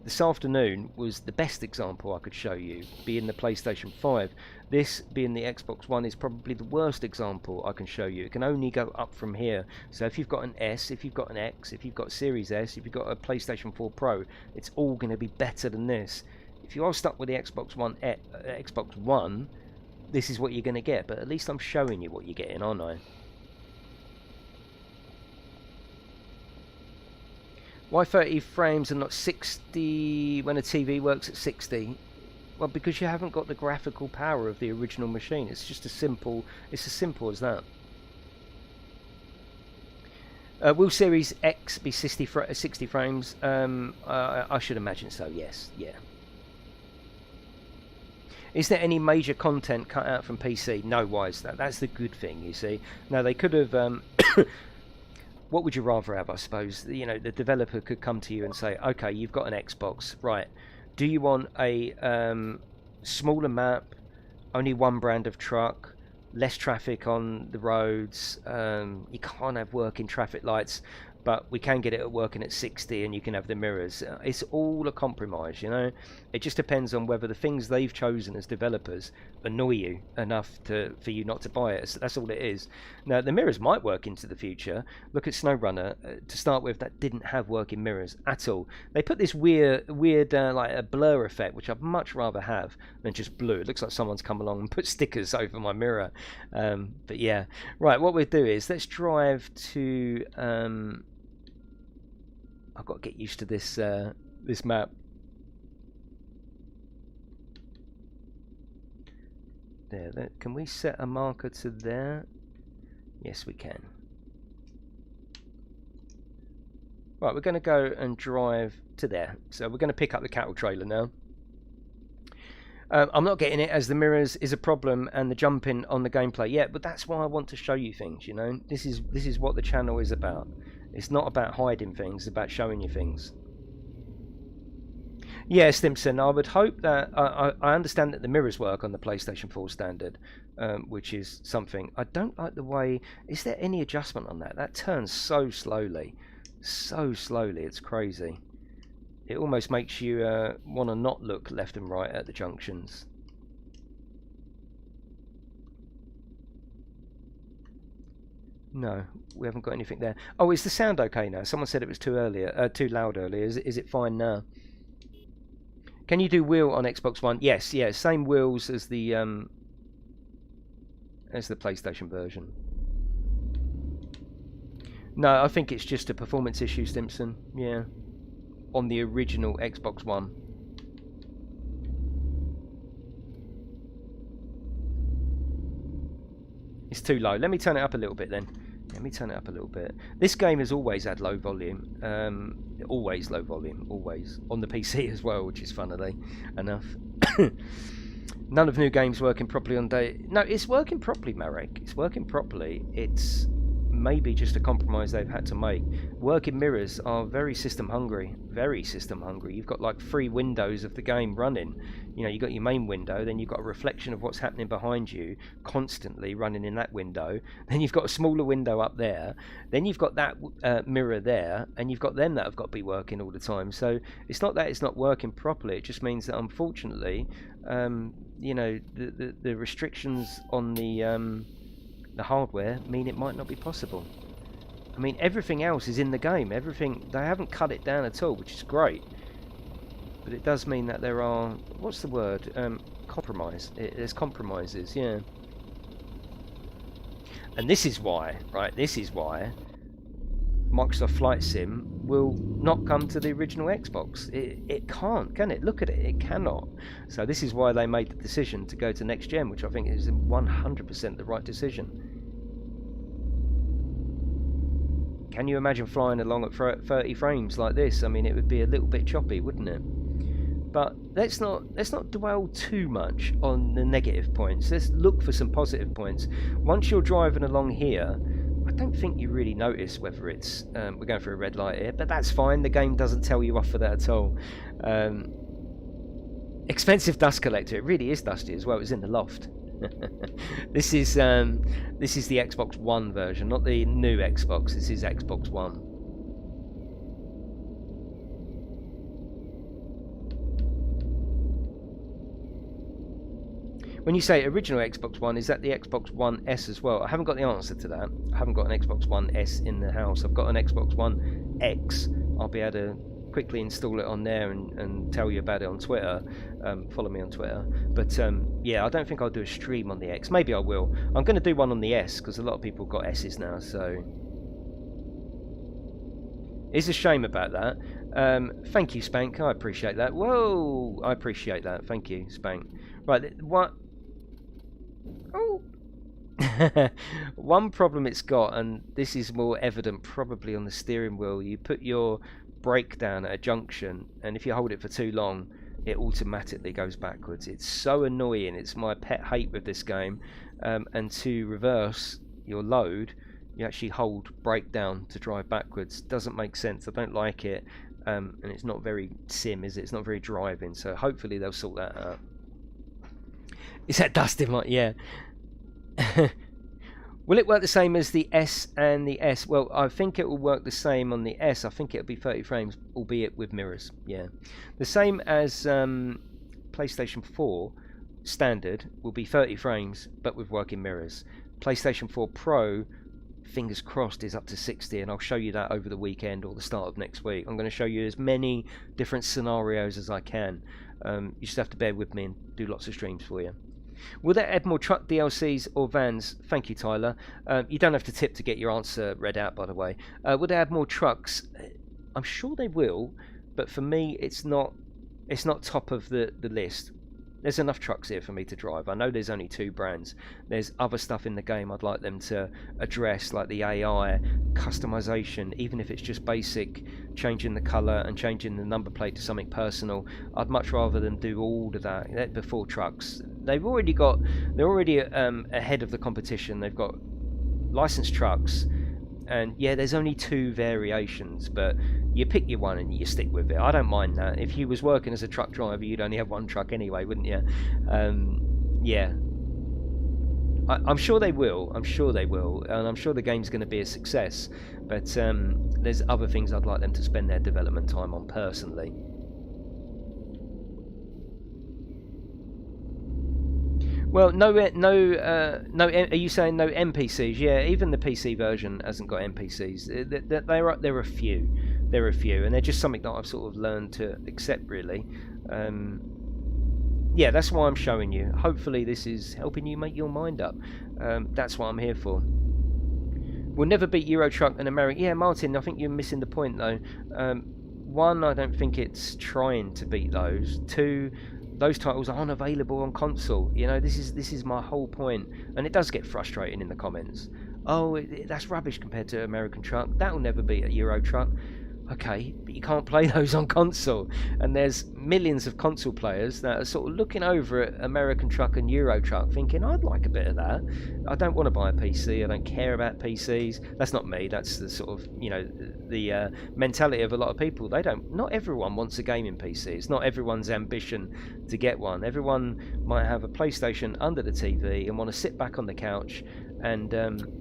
this afternoon was the best example I could show you, being the PlayStation 5. This, being the Xbox One, is probably the worst example I can show you. It can only go up from here. So if you've got an S, if you've got an X, if you've got Series S, if you've got a PlayStation 4 Pro, it's all going to be better than this. If you are stuck with the Xbox One, this is what you're going to get. But at least I'm showing you what you're getting, aren't I? Why 30 frames and not 60 when a TV works at 60? Well, because you haven't got the graphical power of the original machine. It's just as simple as that. Will Series X be 60 frames? I should imagine so, yes. Yeah. Is there any major content cut out from PC? No, why is that? That's the good thing, you see. Now, they could have... what would you rather have, I suppose? You know, the developer could come to you and say, okay, you've got an Xbox, right. Do you want a smaller map, only one brand of truck, less traffic on the roads, you can't have working traffic lights, but we can get it working at 60 and you can have the mirrors. It's all a compromise, you know. It just depends on whether the things they've chosen as developers annoy you enough for you not to buy it. So that's all it is. Now, the mirrors might work into the future. Look at SnowRunner. To start with, that didn't have working mirrors at all. They put this weird like a blur effect, which I'd much rather have than just blue. It looks like someone's come along and put stickers over my mirror. But yeah. Right, what we'll do is let's drive to... I've got to get used to this this map. There, can we set a marker to there? Yes, we can. Right, we're going to go and drive to there. So we're going to pick up the cattle trailer now. I'm not getting it as the mirrors is a problem and the jumping on the gameplay yet, but that's why I want to show you things, you know. This is what the channel is about. It's not about hiding things, it's about showing you things. Yeah, Stimson, I would hope that... I understand that the mirrors work on the PlayStation 4 standard, which is something. I don't like the way... Is there any adjustment on that? That turns so slowly. So slowly, it's crazy. It almost makes you want to not look left and right at the junctions. No, we haven't got anything there. Oh, is the sound okay now? Someone said it was too loud earlier. Is it fine now? Can you do wheel on Xbox One? Yes, yeah, same wheels as the PlayStation version. No, I think it's just a performance issue, Stimson. Yeah, on the original Xbox One. It's too low. Let me turn it up a little bit then. Let me turn it up a little bit. This game has always had low volume. Always low volume. Always. On the PC as well, which is funnily enough. None of new games working properly on day... No, it's working properly, Marek. It's working properly. It's maybe just a compromise they've had to make. Working mirrors are very system hungry. Very system hungry. You've got like 3 windows of the game running. You know, you've got your main window, then you've got a reflection of what's happening behind you constantly running in that window. Then you've got a smaller window up there. Then you've got that mirror there, and you've got them that have got to be working all the time. So it's not that it's not working properly. It just means that unfortunately, you know, the restrictions on the hardware mean it might not be possible. I mean, everything else is in the game. Everything, they haven't cut it down at all, which is great. But it does mean that there are, what's the word? Compromise. There's compromises, yeah. And this is why, right? This is why Microsoft Flight Sim will not come to the original Xbox. It can't, can it? Look at it. It cannot. So this is why they made the decision to go to next gen, which I think is 100% the right decision. Can you imagine flying along at 30 frames like this? I mean, it would be a little bit choppy, wouldn't it? But let's not dwell too much on the negative points. Let's look for some positive points. Once you're driving along here, I don't think you really notice whether it's... we're going through a red light here, but that's fine. The game doesn't tell you off for that at all. Expensive dust collector. It really is dusty as well. It's in the loft. This is the Xbox One version, not the new Xbox. This is Xbox One. When you say original Xbox One, is that the Xbox One S as well? I haven't got the answer to that. I haven't got an Xbox One S in the house. I've got an Xbox One X. I'll be able to quickly install it on there and tell you about it on Twitter. Follow me on Twitter. But yeah, I don't think I'll do a stream on the X. Maybe I will. I'm going to do one on the S because a lot of people got S's now. So It's a shame about that. Thank you, Spank. I appreciate that. Whoa, I appreciate that. Thank you, Spank. Right, what? Oh. One problem it's got, and this is more evident probably on the steering wheel, you put your brake down at a junction, and if you hold it for too long, it automatically goes backwards. It's so annoying. It's my pet hate with this game. And to reverse your load, you actually hold brake down to drive backwards. Doesn't make sense. I don't like it. And it's not very sim, is it? It's not very driving. So hopefully they'll sort that out. Is that dust in my... Yeah. Will it work the same as the S and the S? Well, I think it will work the same on the S. I think it'll be 30 frames, albeit with mirrors. Yeah. The same as PlayStation 4 standard will be 30 frames, but with working mirrors. PlayStation 4 Pro, fingers crossed, is up to 60, and I'll show you that over the weekend or the start of next week. I'm going to show you as many different scenarios as I can. You just have to bear with me and do lots of streams for you. Will they add more truck DLCs or vans? Thank you, Tyler. You don't have to tip to get your answer read out, by the way. Will they add more trucks? I'm sure they will, but for me, it's not top of the list. There's enough trucks here for me to drive. I know there's only 2 brands. There's other stuff in the game I'd like them to address, like the AI, customization, even if it's just basic, changing the colour and changing the number plate to something personal. I'd much rather them do all of that before trucks. They're already ahead of the competition. They've got licensed trucks, and yeah, there's only 2 variations, but you pick your one and you stick with it. I don't mind that. If you was working as a truck driver, you'd only have 1 truck anyway, wouldn't you? Yeah, I'm sure they will. I'm sure they will, and I'm sure the game's going to be a success. But there's other things I'd like them to spend their development time on personally. Well, no. Are you saying no NPCs? Yeah, even the PC version hasn't got NPCs. There are a few. There are a few, and they're just something that I've sort of learned to accept, really. Yeah, that's why I'm showing you. Hopefully, this is helping you make your mind up. That's what I'm here for. We'll never beat Euro Truck and American. Yeah, Martin, I think you're missing the point though. 1, I don't think it's trying to beat those. 2. Those titles aren't available on console. You know, this is my whole point, and it does get frustrating in the comments. Oh, that's rubbish compared to American Truck. That'll never beat a Euro Truck. Okay, but you can't play those on console, and there's millions of console players that are sort of looking over at American Truck and Euro Truck thinking, I'd like a bit of that. I don't want to buy a PC, I don't care about PCs. That's not me, that's the sort of, you know, the mentality of a lot of people. Not everyone wants a gaming PC. It's not everyone's ambition to get one. Everyone might have a PlayStation under the TV and want to sit back on the couch and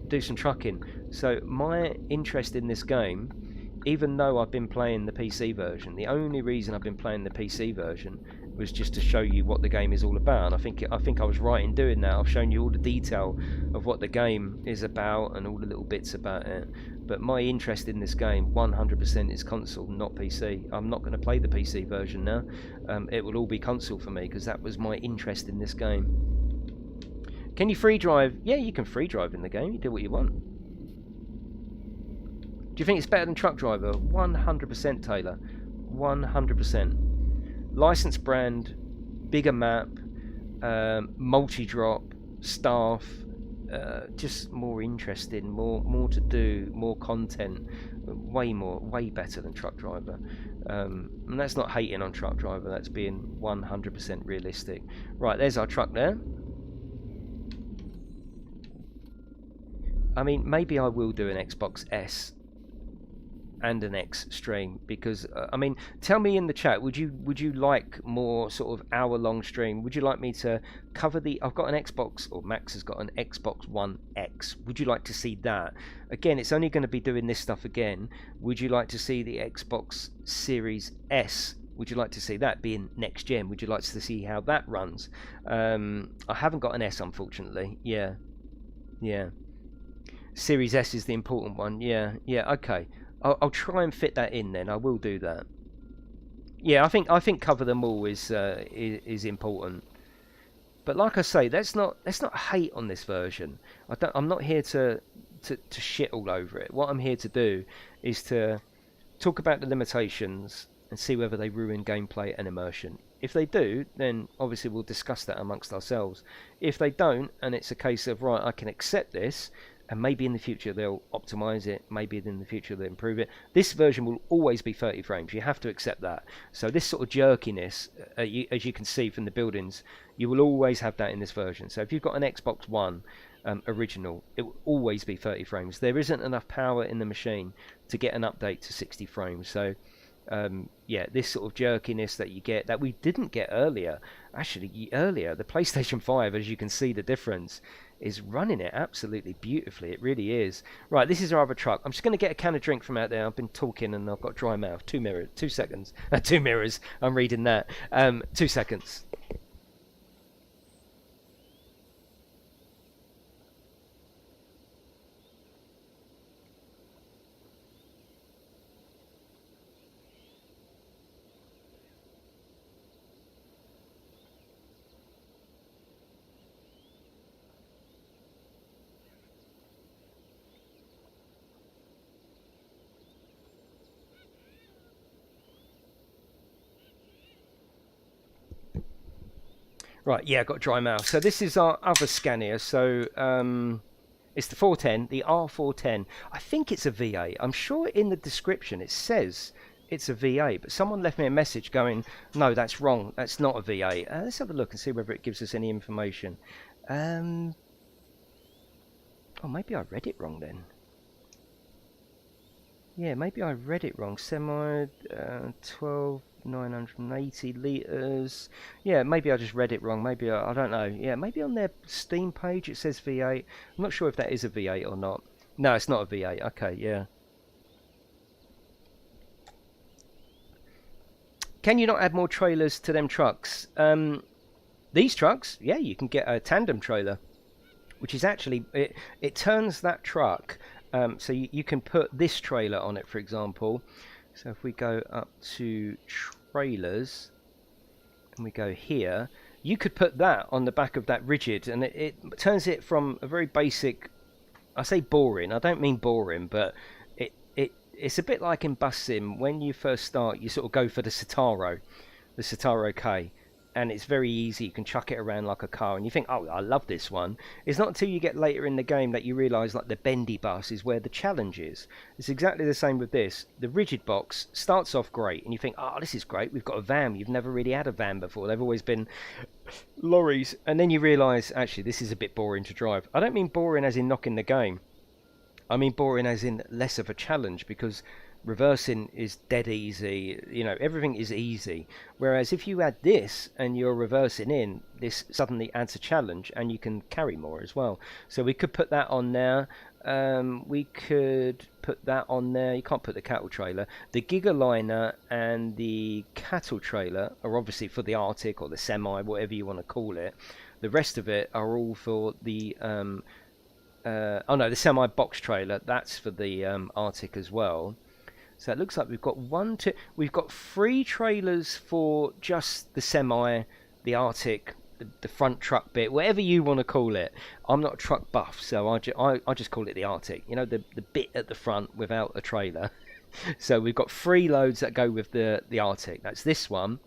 do some trucking. So my interest in this game, even though I've been playing the PC version, the only reason I've been playing the PC version was just to show you what the game is all about. And I think I was right in doing that. I've shown you all the detail of what the game is about and all the little bits about it. But my interest in this game 100% is console, not PC. I'm not going to play the PC version now. It will all be console for me because that was my interest in this game. Can you free drive? Yeah, you can free drive in the game. You do what you want. Do you think it's better than Truck Driver? 100%, Taylor. 100%. Licensed brand, bigger map, multi-drop, staff, just more interesting, more to do, more content, way better than Truck Driver. And that's not hating on Truck Driver, that's being 100% realistic. Right, there's our truck there. I mean, maybe I will do an Xbox S and an X stream because I mean, tell me in the chat, would you like more sort of hour-long stream? Would you like me to cover the? I've got an Xbox, or Max has got an Xbox One X. Would you like to see that? Again, it's only going to be doing this stuff again. Would you like to see the Xbox Series S? Would you like to see that being next gen? Would you like to see how that runs? I haven't got an S, unfortunately. Yeah. Series S is the important one. Yeah. Okay. I'll try and fit that in then. I will do that. Yeah, I think cover them all is important. But like I say, let's not hate on this version. I'm not here to shit all over it. What I'm here to do is to talk about the limitations and see whether they ruin gameplay and immersion. If they do, then obviously we'll discuss that amongst ourselves. If they don't, and it's a case of, right, I can accept this, and maybe in the future they'll optimize it, maybe in the future they'll improve it. This version will always be 30 frames. You have to accept that. So this sort of jerkiness, as you can see from the buildings, you will always have that in this version. So if you've got an Xbox One original, it will always be 30 frames. There isn't enough power in the machine to get an update to 60 frames. So yeah, this sort of jerkiness that you get, that we didn't get earlier. Actually, earlier, the PlayStation 5, as you can see the difference, is running it absolutely beautifully. It really is. Right, this is our other truck. I'm just going to get a can of drink from out there. I've been talking and I've got dry mouth. 2 seconds. 2 mirrors. I'm reading that. 2 seconds. Right, yeah, got dry mouth. So this is our other Scania. So it's the 410, the R410. I think it's a V8. I'm sure in the description it says it's a V8, but someone left me a message going, no, that's wrong. That's not a V8. Let's have a look and see whether it gives us any information. Oh, maybe I read it wrong then. Yeah, maybe I read it wrong. Semi 12,980 litres. Yeah, maybe I just read it wrong. Maybe I don't know. Yeah, maybe on their Steam page it says V8. I'm not sure if that is a V8 or not. No, it's not a V8. Okay, yeah. Can you not add more trailers to them trucks? These trucks, yeah, you can get a tandem trailer, which is actually, it turns that truck. So you can put this trailer on it, for example. So if we go up to trailers and we go here, you could put that on the back of that rigid, and it turns it from a very basic, I say boring, I don't mean boring, but it's a bit like in Bus Sim. When you first start, you sort of go for the Citaro K. And it's very easy, you can chuck it around like a car, and you think, oh, I love this one. It's not until you get later in the game that you realise, like, the bendy bus is where the challenge is. It's exactly the same with this. The rigid box starts off great, and you think, oh, this is great, we've got a van. You've never really had a van before. They've always been lorries. And then you realise, actually, this is a bit boring to drive. I don't mean boring as in knocking the game. I mean boring as in less of a challenge, because reversing is dead easy, you know, everything is easy. Whereas if you add this and you're reversing in, this suddenly adds a challenge, and you can carry more as well. So we could put that on there. We could put that on there. You can't put the cattle trailer. The Gigaliner and the cattle trailer are obviously for the Arctic or the Semi, whatever you want to call it. The rest of it are all for the oh no, the Semi box trailer. That's for the Arctic as well. So it looks like we've got we've got 3 trailers for just the Semi, the Arctic, the front truck bit, whatever you want to call it. I'm not a truck buff, so I just call it the Arctic. You know, the bit at the front without a trailer. So we've got 3 loads that go with the Arctic. That's this one,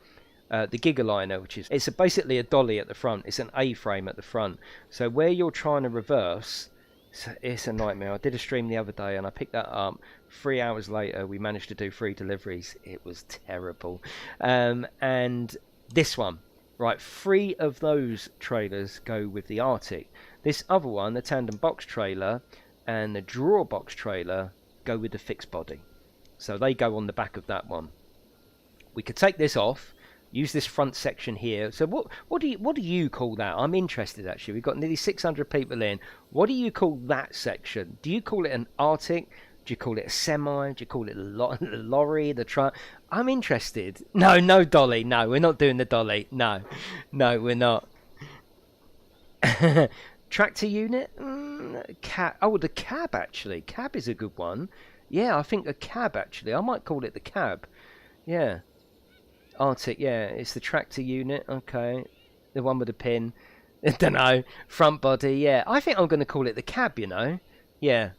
the Gigaliner, which is basically a dolly at the front. It's an A-frame at the front. So where you're trying to reverse, it's a nightmare. I did a stream the other day and I picked that up. 3 hours later, we managed to do 3 deliveries. It was terrible. And this one, right, 3 of those trailers go with the Arctic. This other one, the tandem box trailer and the drawer box trailer, go with the fixed body. So they go on the back of that one. We could take this off, use this front section here. So what do you call that? I'm interested, actually. We've got nearly 600 people in. What do you call that section? Do you call it an Arctic? Do you call it a Semi? Do you call it a lorry, the truck? I'm interested. No dolly. No, we're not doing the dolly. No, we're not. Tractor unit? Cab. Oh, the cab, actually. Cab is a good one. Yeah, I think a cab, actually. I might call it the cab. Yeah. Arctic, yeah. It's the tractor unit. Okay. The one with the pin. I don't know. Front body, yeah. I think I'm going to call it the cab, you know. Yeah.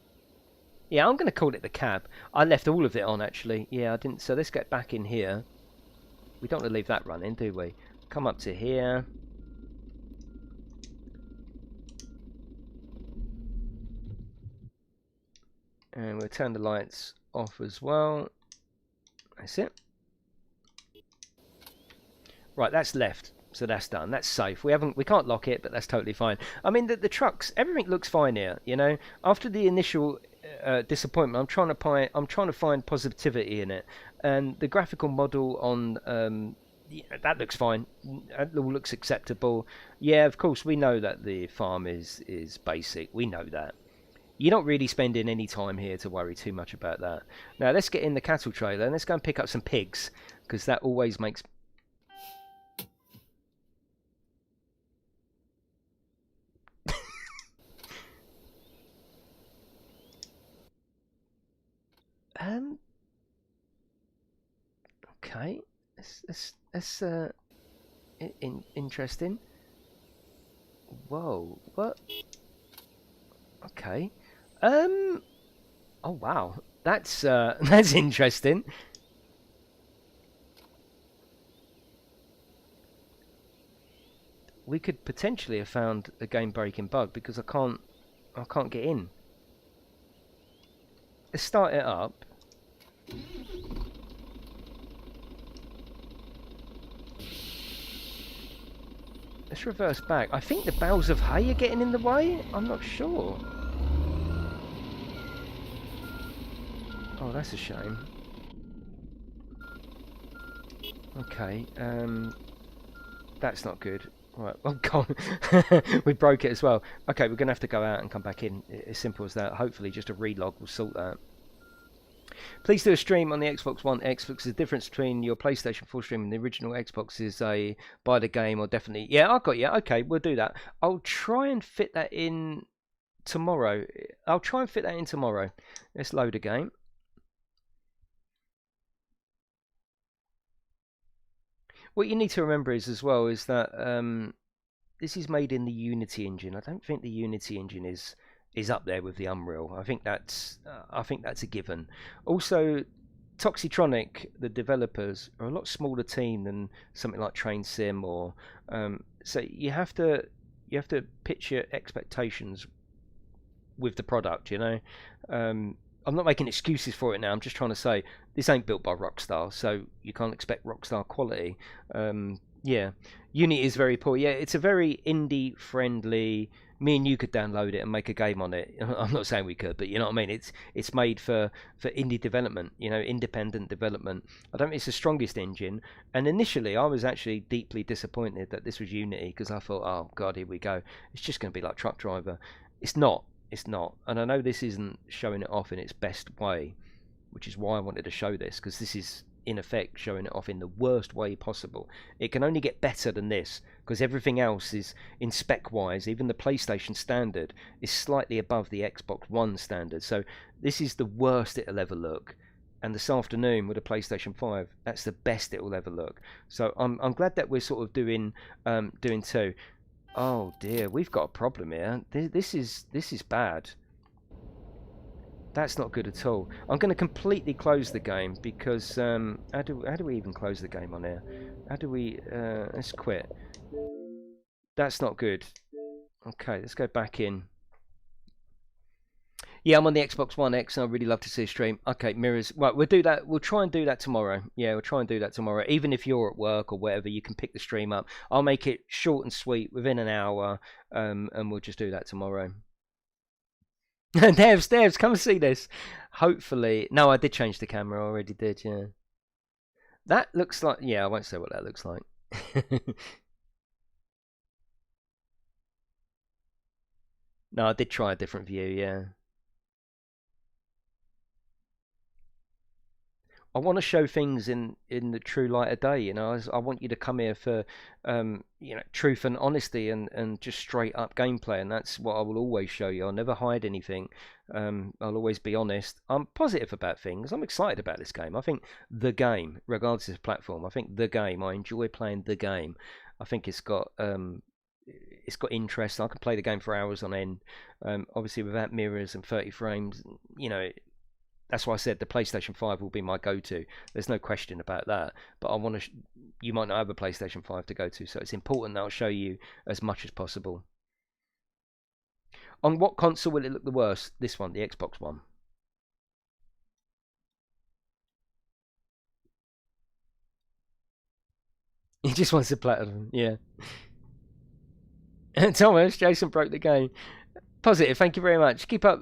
Yeah, I'm going to call it the cab. I left all of it on, actually. Yeah, I didn't. So let's get back in here. We don't want to leave that running, do we? Come up to here. And we'll turn the lights off as well. That's it. Right, that's left. So that's done. That's safe. We can't lock it, but that's totally fine. I mean, the trucks, everything looks fine here. You know, after the initial disappointment, I'm trying to find positivity in it, and the graphical model on yeah, that looks fine. That all looks acceptable. Yeah, of course we know that the farm is basic. We know that. You're not really spending any time here to worry too much about that. Now let's get in the cattle trailer and let's go and pick up some pigs, because that always makes. Um. Okay. That's interesting. Whoa. What? Okay. Um. Oh wow. That's that's interesting. We could potentially have found a game-breaking bug because I can't get in. Let's start it up. Let's reverse back. I think the bales of hay are getting in the way. I'm not sure. Oh, that's a shame. Okay, that's not good. Right, oh god, we broke it as well. Okay, we're going to have to go out and come back in. As simple as that. Hopefully just a relog will sort that. Please do a stream on the Xbox One X, because the difference between your PlayStation 4 stream and the original Xbox is a buy the game or definitely. Yeah, I got you. Okay, we'll do that. I'll try and fit that in tomorrow. I'll try and fit that in tomorrow. Let's load a game. What you need to remember is as well is that this is made in the Unity engine. I don't think the Unity engine is up there with the Unreal. I think that's a given. Also, Toxitronic, the developers, are a lot smaller team than something like Train Sim or so you have to pitch your expectations with the product. You know, I'm not making excuses for it now. I'm just trying to say this ain't built by Rockstar, so you can't expect Rockstar quality. Yeah, Unity is very poor. Yeah, it's a very indie friendly. Me and you could download it and make a game on it. I'm not saying we could, but you know what I mean. It's made for indie development, you know, independent development. I don't think it's the strongest engine. And initially, I was actually deeply disappointed that this was Unity, because I thought, oh god, here we go. It's just going to be like Truck Driver. It's not. It's not. And I know this isn't showing it off in its best way, which is why I wanted to show this, because this is in effect showing it off in the worst way possible. It can only get better than this, because everything else is, in spec wise, even the PlayStation standard is slightly above the Xbox One standard. So this is the worst it'll ever look. And this afternoon with a PlayStation 5, that's the best it'll ever look. So I'm glad that we're sort of doing two. Oh dear, we've got a problem here. This is bad. That's not good at all. I'm going to completely close the game, because how do we even close the game on here? How do we let's quit. That's not good. Okay, let's go back in. Yeah, I'm on the Xbox One X, and I'd really love to see a stream. Okay, mirrors. Right, we'll do that. We'll try and do that tomorrow. Yeah, we'll try and do that tomorrow. Even if you're at work or whatever, you can pick the stream up. I'll make it short and sweet, within an hour, and we'll just do that tomorrow. Devs, come and see this. Hopefully, no, I did change the camera. I already did. Yeah, that looks like. Yeah, I won't say what that looks like. No, I did try a different view. Yeah. I want to show things in the true light of day. You know, I want you to come here for you know, truth and honesty, and just straight up gameplay, and that's what I will always show you. I'll never hide anything. I'll always be honest. I'm positive about things. I'm excited about this game. I think the game, regardless of platform, I think the game. I enjoy playing the game. I think it's got interest. I can play the game for hours on end. Obviously, without mirrors and 30 frames, you know, that's why I said the PlayStation 5 will be my go-to. There's no question about that. But I want to. You might not have a PlayStation 5 to go to, so it's important that I'll show you as much as possible. On what console will it look the worst? This one, the Xbox One. He just wants a platinum, yeah. Thomas, Jason broke the game. Positive, thank you very much. Keep up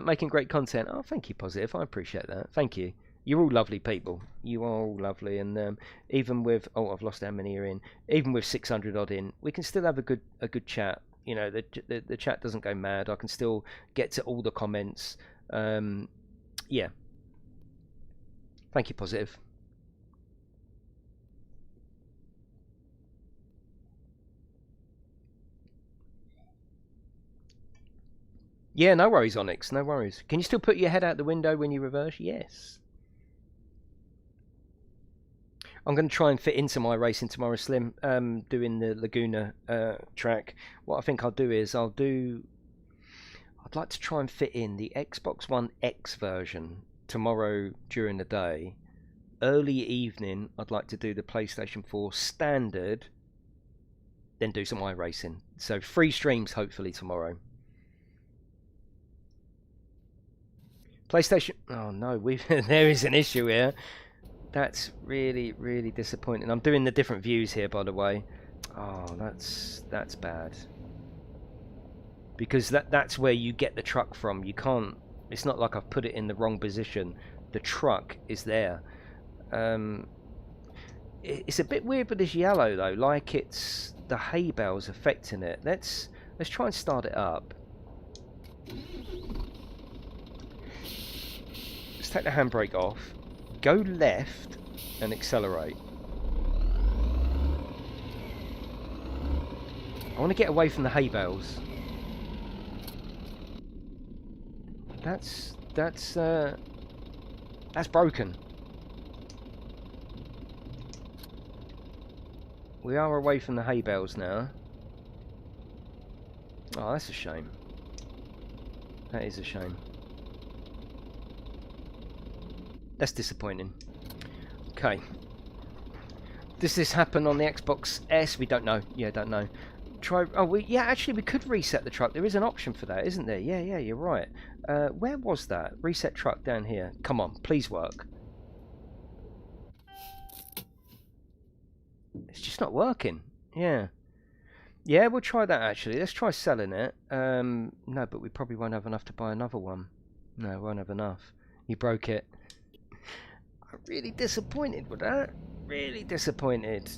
making great content. Oh, thank you, Positive. I appreciate that. Thank you. You're all lovely people. You are all lovely, and even with I've lost how many are in. Even with 600 odd in, we can still have a good chat. You know, the chat doesn't go mad. I can still get to all the comments. Yeah. Thank you, Positive. Yeah, no worries, Onyx. No worries. Can you still put your head out the window when you reverse? Yes. I'm going to try and fit into my racing tomorrow, Slim. Doing the Laguna track. What I think I'll do is I'd like to try and fit in the Xbox One X version tomorrow during the day. Early evening, I'd like to do the PlayStation 4 standard, then do some iRacing. So 3 streams hopefully tomorrow. PlayStation. Oh no, there is an issue here. That's really, really disappointing. I'm doing the different views here, by the way. Oh, that's bad. Because that's where you get the truck from. You can't. It's not like I've put it in the wrong position. The truck is there. It's a bit weird with this yellow though. Like it's the hay bales affecting it. Let's try and start it up. Let's take the handbrake off. Go left and accelerate. I want to get away from the hay bales. That's broken. We are away from the hay bales now. Oh, that's a shame. That is a shame. That's disappointing. Okay. Does this happen on the Xbox S? We don't know. Yeah, don't know. Actually, we could reset the truck. There is an option for that, isn't there? Yeah, you're right. Where was that? Reset truck down here. Come on, please work. It's just not working. Yeah. Yeah, we'll try that actually. Let's try selling it. No, but we probably won't have enough to buy another one. No, we won't have enough. You broke it. I'm really disappointed with that. Really disappointed.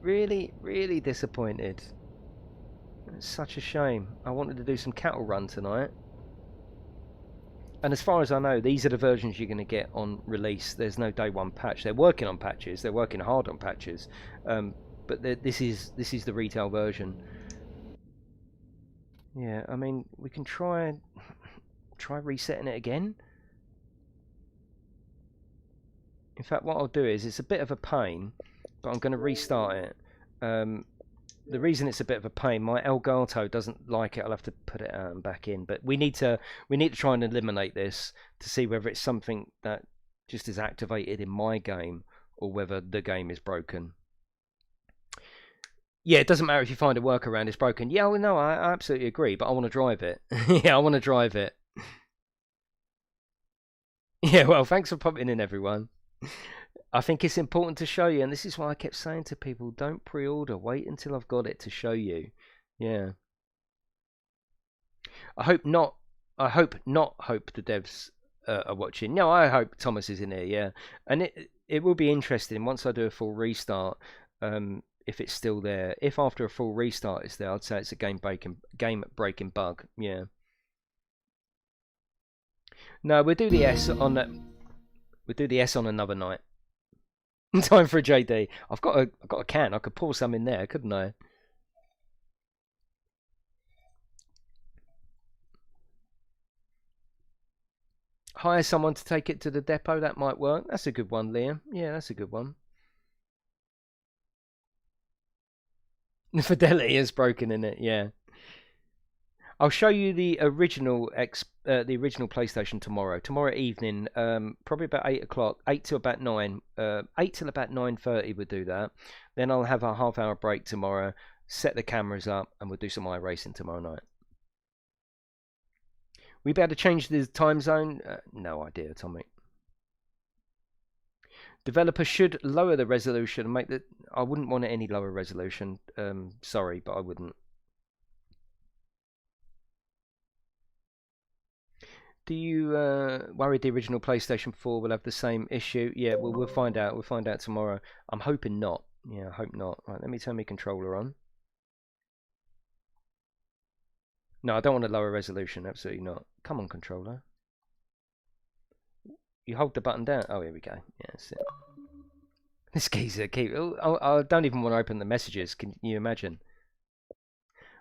Really, really disappointed. It's such a shame. I wanted to do some cattle run tonight. And as far as I know, these are the versions you're going to get on release. There's no day one patch. They're working on patches. They're working hard on patches. But this is the retail version. Yeah, I mean, we can try resetting it again. In fact, what I'll do is, it's a bit of a pain, but I'm going to restart it. The reason it's a bit of a pain, my Elgato doesn't like it. I'll have to put it out and back in. But we need to try and eliminate this to see whether it's something that just is activated in my game or whether the game is broken. Yeah, it doesn't matter if you find a workaround, it's broken. Yeah, well, no, I absolutely agree, but I want to drive it. Yeah, I want to drive it. Yeah, well, thanks for popping in, everyone. I think it's important to show you, and this is why I kept saying to people, don't pre-order, wait until I've got it to show you. Yeah. I hope not the devs are watching. No, I hope Thomas is in here, yeah. And it will be interesting once I do a full restart, if it's still there. If after a full restart it's there, I'd say it's a game breaking bug, yeah. No, we'll do the S on another night. Time for a JD. I've got a can. I could pour some in there, couldn't I? Hire someone to take it to the depot. That might work. That's a good one, Liam. Yeah, that's a good one. The fidelity is broken in it. Yeah. I'll show you the original the original PlayStation tomorrow. Tomorrow evening, probably about 8 o'clock, 8 to about 9, 8 till about 9:30. We'll do that. Then I'll have a half-hour break tomorrow. Set the cameras up, and we'll do some iRacing tomorrow night. We be able to change the time zone? No idea, Tommy. Developer should lower the resolution and make the. I wouldn't want it any lower resolution. Sorry, but I wouldn't. Do you worry the original PlayStation 4 will have the same issue? Yeah, well, we'll find out. We'll find out tomorrow. I'm hoping not. Yeah, I hope not. Right, let me turn my controller on. No, I don't want a lower resolution. Absolutely not. Come on, controller. You hold the button down. Oh, here we go. Yeah, that's it. This geezer keep. Oh, I don't even want to open the messages. Can you imagine?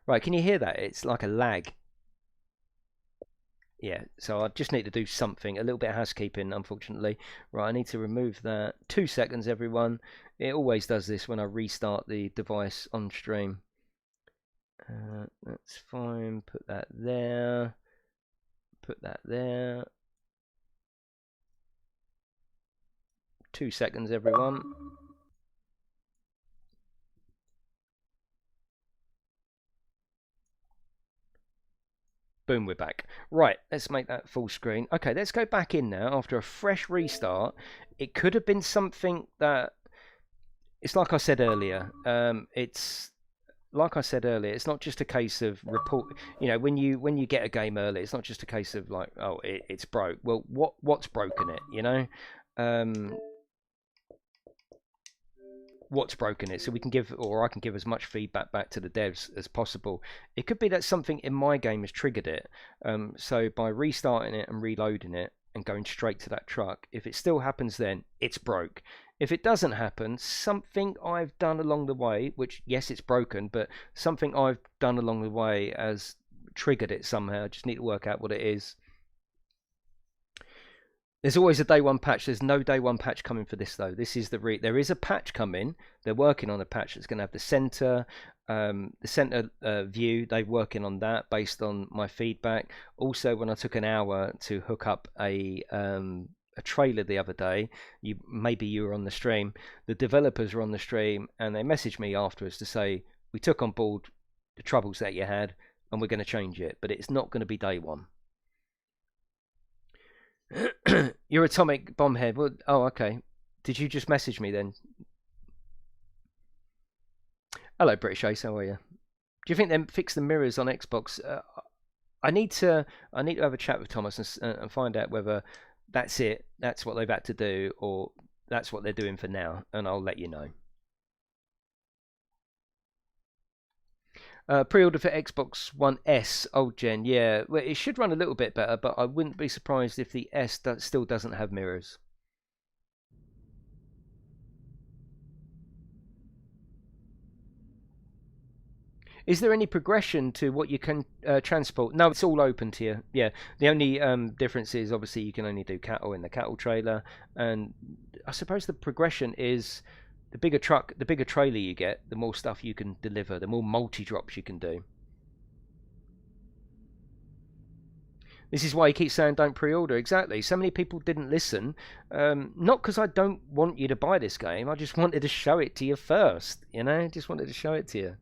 Right, can you hear that? It's like a lag. Yeah, so I just need to do something, a little bit of housekeeping, unfortunately. Right, I need to remove that. 2 seconds, everyone. It always does this when I restart the device on stream. That's fine. Put that there. Put that there. 2 seconds, everyone. Boom, we're back. Right, let's make that full screen. Okay, let's go back in now after a fresh restart. It could have been something that... It's like I said earlier. It's like I said earlier. It's not just a case of report. You know, when you get a game early, it's not just a case of like, oh, it's broke. Well, what's broken it? You know, what's broken it, so we can give, or I can give as much feedback back to the devs as possible. It could be that something in my game has triggered it. So by restarting it and reloading it and going straight to that truck, if it still happens, then it's broke. If it doesn't happen, something I've done along the way, which, yes, it's broken, but something I've done along the way has triggered it somehow. I just need to work out what it is. There's always a day one patch. There's no day one patch coming for this, though. This is there is a patch coming. They're working on a patch that's going to have the center view. They're working on that based on my feedback. Also, when I took an hour to hook up a trailer the other day, maybe you were on the stream, the developers were on the stream, and they messaged me afterwards to say, we took on board the troubles that you had and we're going to change it, but it's not going to be day one. You're Atomic Bombhead. Well, oh, okay. Did you just message me then? Hello, British Ace. How are you? Do you think they fix the mirrors on Xbox? I need to have a chat with Thomas and find out whether that's it. That's what they've had to do, or that's what they're doing for now, and I'll let you know. Pre-order for Xbox One S, old gen, yeah. Well, it should run a little bit better, but I wouldn't be surprised if the S still doesn't have mirrors. Is there any progression to what you can transport? No, it's all open to you. Yeah, the only difference is obviously you can only do cattle in the cattle trailer, and I suppose the progression is the bigger truck, the bigger trailer you get, the more stuff you can deliver, the more multi-drops you can do. This is why you keep saying don't pre-order. Exactly. So many people didn't listen. Not because I don't want you to buy this game. I just wanted to show it to you first. You know, just wanted to show it to you.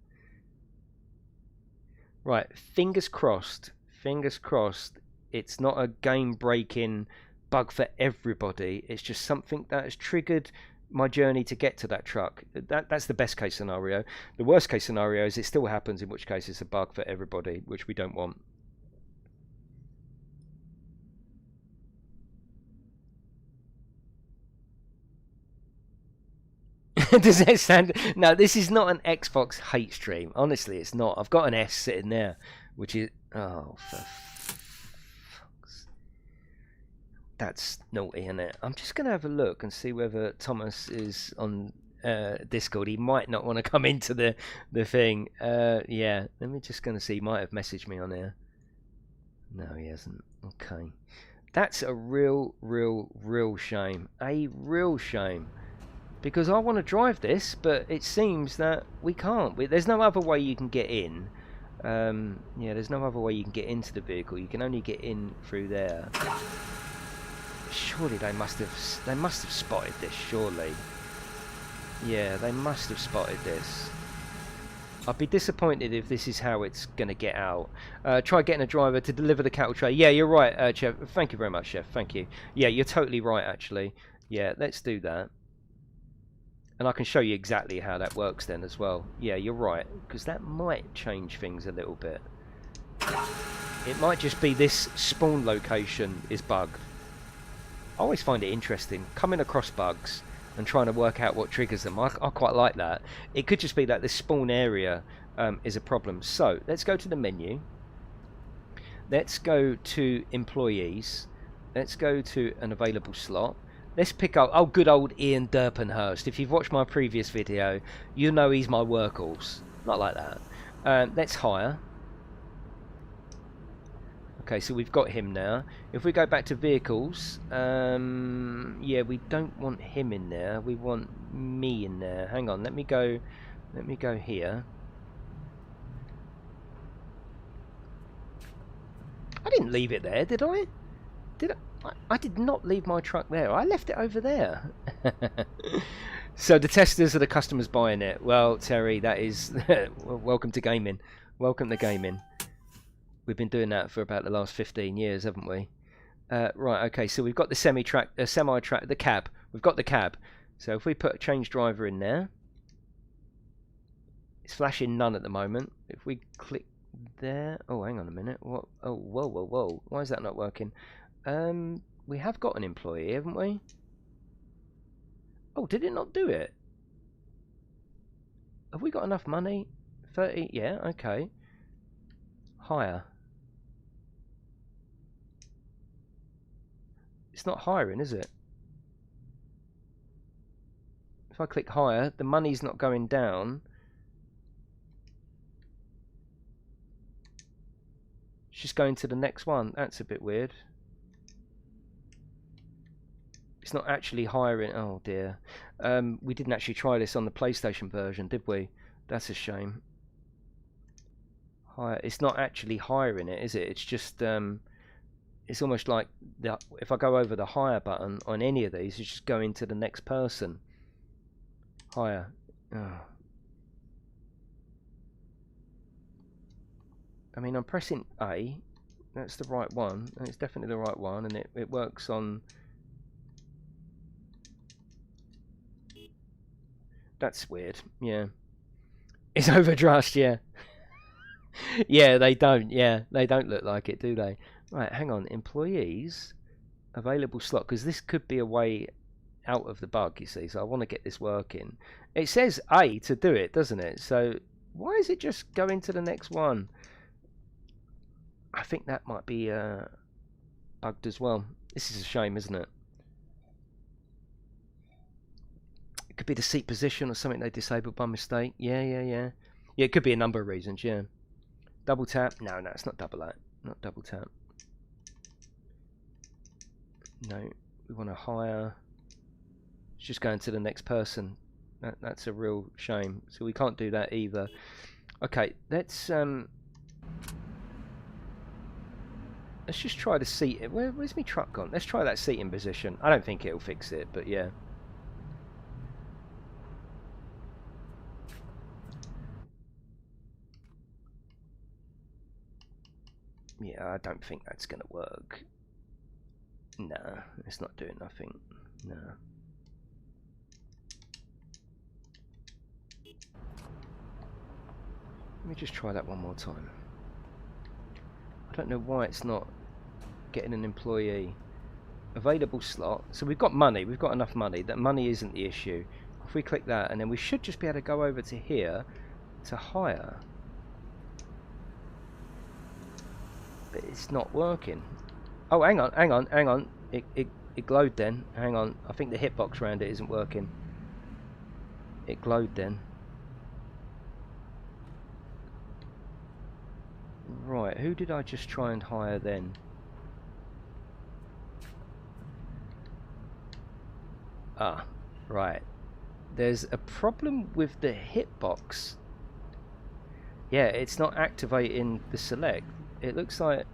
Right. Fingers crossed. Fingers crossed. It's not a game-breaking bug for everybody. It's just something that has triggered my journey to get to that truck. That's the best case scenario. The worst case scenario is it still happens, in which case it's a bug for everybody, which we don't want. Does that sound... No, this is not an Xbox hate stream. Honestly, it's not. I've got an S sitting there, which is... Oh, for fuck's... That's naughty, isn't it? I'm just going to have a look and see whether Thomas is on Discord. He might not want to come into the thing. Yeah, let me just going to see. He might have messaged me on here. No, he hasn't. Okay. That's a real shame. A real shame. Because I want to drive this, but it seems that we can't. There's no other way you can get in. Yeah, there's no other way you can get into the vehicle. You can only get in through there. Surely they must have spotted this, surely. Yeah, they must have spotted this. I'd be disappointed if this is how it's going to get out. Try getting a driver to deliver the cattle tray. Yeah, you're right, Chef. Thank you very much, Chef. Thank you. Yeah, you're totally right, actually. Yeah, let's do that. And I can show you exactly how that works then as well. Yeah, you're right, because that might change things a little bit. It might just be this spawn location is bugged. I always find it interesting, coming across bugs and trying to work out what triggers them. I quite like that. It could just be that this spawn area is a problem. So, let's go to the menu. Let's go to employees. Let's go to an available slot. Let's pick up, oh, good old Ian Durpenhurst. If you've watched my previous video, you know he's my workhorse. Not like that. Let's hire. Okay, so we've got him now. If we go back to vehicles, yeah, we don't want him in there. We want me in there. Hang on, let me go here. I didn't leave it there, did I? Did I did not leave my truck there. I left it over there. So the testers are the customers buying it. Well, Terry, that is welcome to gaming. Welcome to gaming. We've been doing that for about the last 15 years, haven't we? Right, okay, so we've got the semi-track, the cab. We've got the cab. So if we put a change driver in there, it's flashing none at the moment. If we click there, oh, hang on a minute. What? Oh, whoa, whoa, whoa. Why is that not working? We have got an employee, haven't we? Oh, did it not do it? Have we got enough money? 30, yeah, okay. Hire. It's not hiring, is it? If I click hire, the money's not going down. It's just going to the next one. That's a bit weird. It's not actually hiring. Oh dear. We didn't actually try this on the PlayStation version, did we? That's a shame. Hire. It's not actually hiring it, is it? It's just it's almost like if I go over the hire button on any of these, it's just going to the next person. Hire. Oh. I mean, I'm pressing A. That's the right one. And it's definitely the right one, and it works on. That's weird. Yeah. It's overdressed. Yeah. Yeah, they don't. Yeah, they don't look like it, do they? Right, hang on. Employees, available slot, because this could be a way out of the bug, you see. So I want to get this working. It says A to do it, doesn't it? So why is it just going to the next one? I think that might be bugged as well. This is a shame, isn't it? It could be the seat position or something they disabled by mistake. Yeah. Yeah, it could be a number of reasons, yeah. Double tap. No, it's not double that. Not double tap. No, we want to hire. It's just going to the next person. That's a real shame. So we can't do that either. Okay, let's just try the seat. Where's my truck gone? Let's try that seating position. I don't think it'll fix it, but yeah. Yeah, I don't think that's going to work. Nah, it's not doing nothing. Nah. Let me just try that one more time. I don't know why it's not getting an employee. Available slot. So we've got money. We've got enough money. That money isn't the issue. If we click that, and then we should just be able to go over to here to hire. But it's not working. Oh, hang on. It glowed then. Hang on. I think the hitbox around it isn't working. It glowed then. Right, who did I just try and hire then? Ah, right. There's a problem with the hitbox. Yeah, it's not activating the select. It looks like...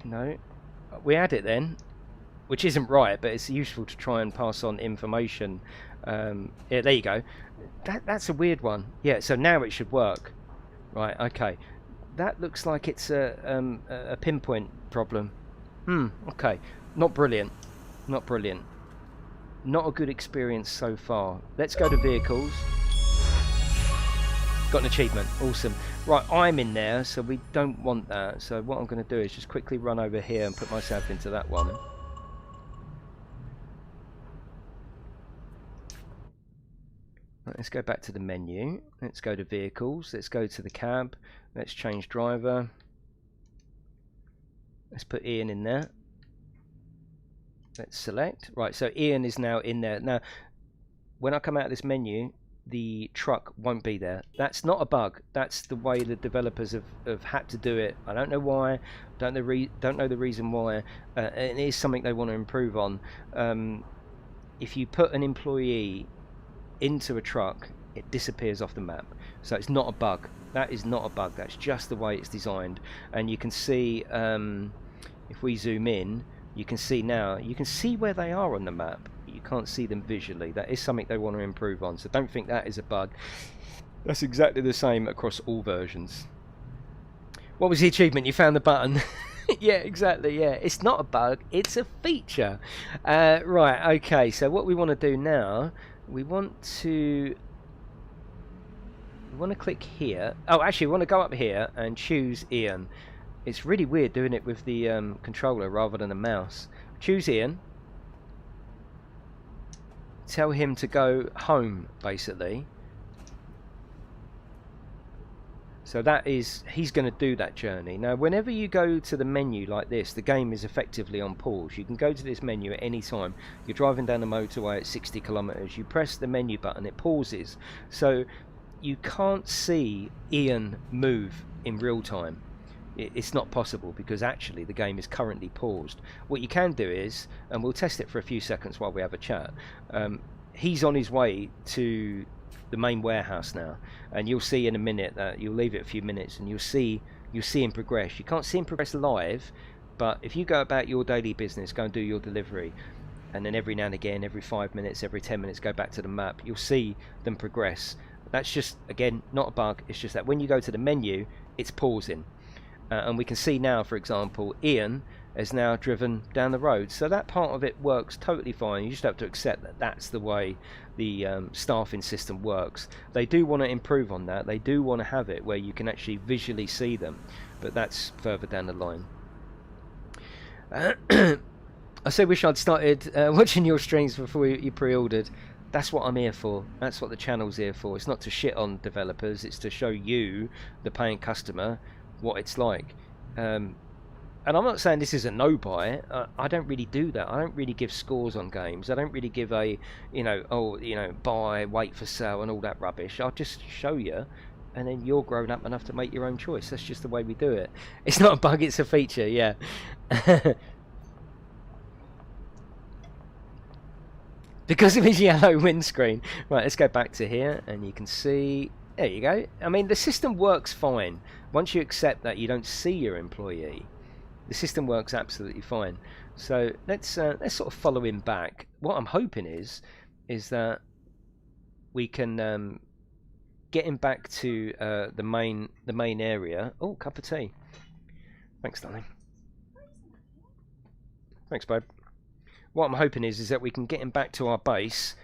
No. We had it then, which isn't right, but it's useful to try and pass on information. Yeah, there you go. That's a weird one. Yeah, so now it should work. Right, okay. That looks like it's a pinpoint problem. Okay. Not brilliant. Not brilliant. Not a good experience so far. Let's go to vehicles. Got an achievement. Awesome. Right, I'm in there, so we don't want that. So what I'm going to do is just quickly run over here and put myself into that one. Right, let's go back to the menu. Let's go to vehicles. Let's go to the cab. Let's change driver. Let's put Ian in there. Let's select. Right, so Ian is now in there. Now, when I come out of this menu, the truck won't be there. That's not a bug. That's the way the developers have had to do it. I don't know why. Don't know the reason why. It is something they want to improve on. If you put an employee into a truck, it disappears off the map. So it's not a bug. That is not a bug. That's just the way it's designed. And you can see, if we zoom in, you can see now, you can see where they are on the map. You can't see them visually. That is something they want to improve on. So don't think that is a bug. That's exactly the same across all versions. What was the achievement? You found the button. Yeah, exactly. Yeah, it's not a bug. It's a feature. Right. Okay. So what we want to do now, we want to click here. Oh, actually, we want to go up here and choose Ian. It's really weird doing it with the controller rather than a mouse. Choose Ian. Tell him to go home, basically. So that is, he's going to do that journey. Now, whenever you go to the menu like this, the game is effectively on pause. You can go to this menu at any time. You're driving down the motorway at 60 kilometers. You press the menu button, it pauses. So you can't see Ian move in real time. It's not possible because actually the game is currently paused. What you can do is, and we'll test it for a few seconds while we have a chat, he's on his way to the main warehouse now, and you'll see in a minute that you'll leave it a few minutes and you'll see him progress. You can't see him progress live, but if you go about your daily business, go and do your delivery, and then every now and again, every 5 minutes, every 10 minutes, go back to the map, you'll see them progress. That's just, again, not a bug. It's just that when you go to the menu, it's pausing. And we can see now, for example, Ian has now driven down the road. So that part of it works totally fine. You just have to accept that that's the way the staffing system works. They do want to improve on that. They do want to have it where you can actually visually see them. But that's further down the line. I so wish I'd started watching your streams before you pre-ordered. That's what I'm here for. That's what the channel's here for. It's not to shit on developers. It's to show you, the paying customer, what it's like. And I'm not saying this is a no buy. I don't really do that. I don't really give scores on games. I don't really give a, buy, wait for sale and all that rubbish. I'll just show you, and then you're grown up enough to make your own choice. That's just the way we do it. It's not a bug, it's a feature, yeah. Because of his yellow windscreen. Right, let's go back to here, and you can see, there you go. I mean, the system works fine. Once you accept that you don't see your employee, the system works absolutely fine. So let's sort of follow him back. What I'm hoping is that we can get him back to the main area. Oh, cup of tea. Thanks, darling. Thanks, babe. What I'm hoping is that we can get him back to our base,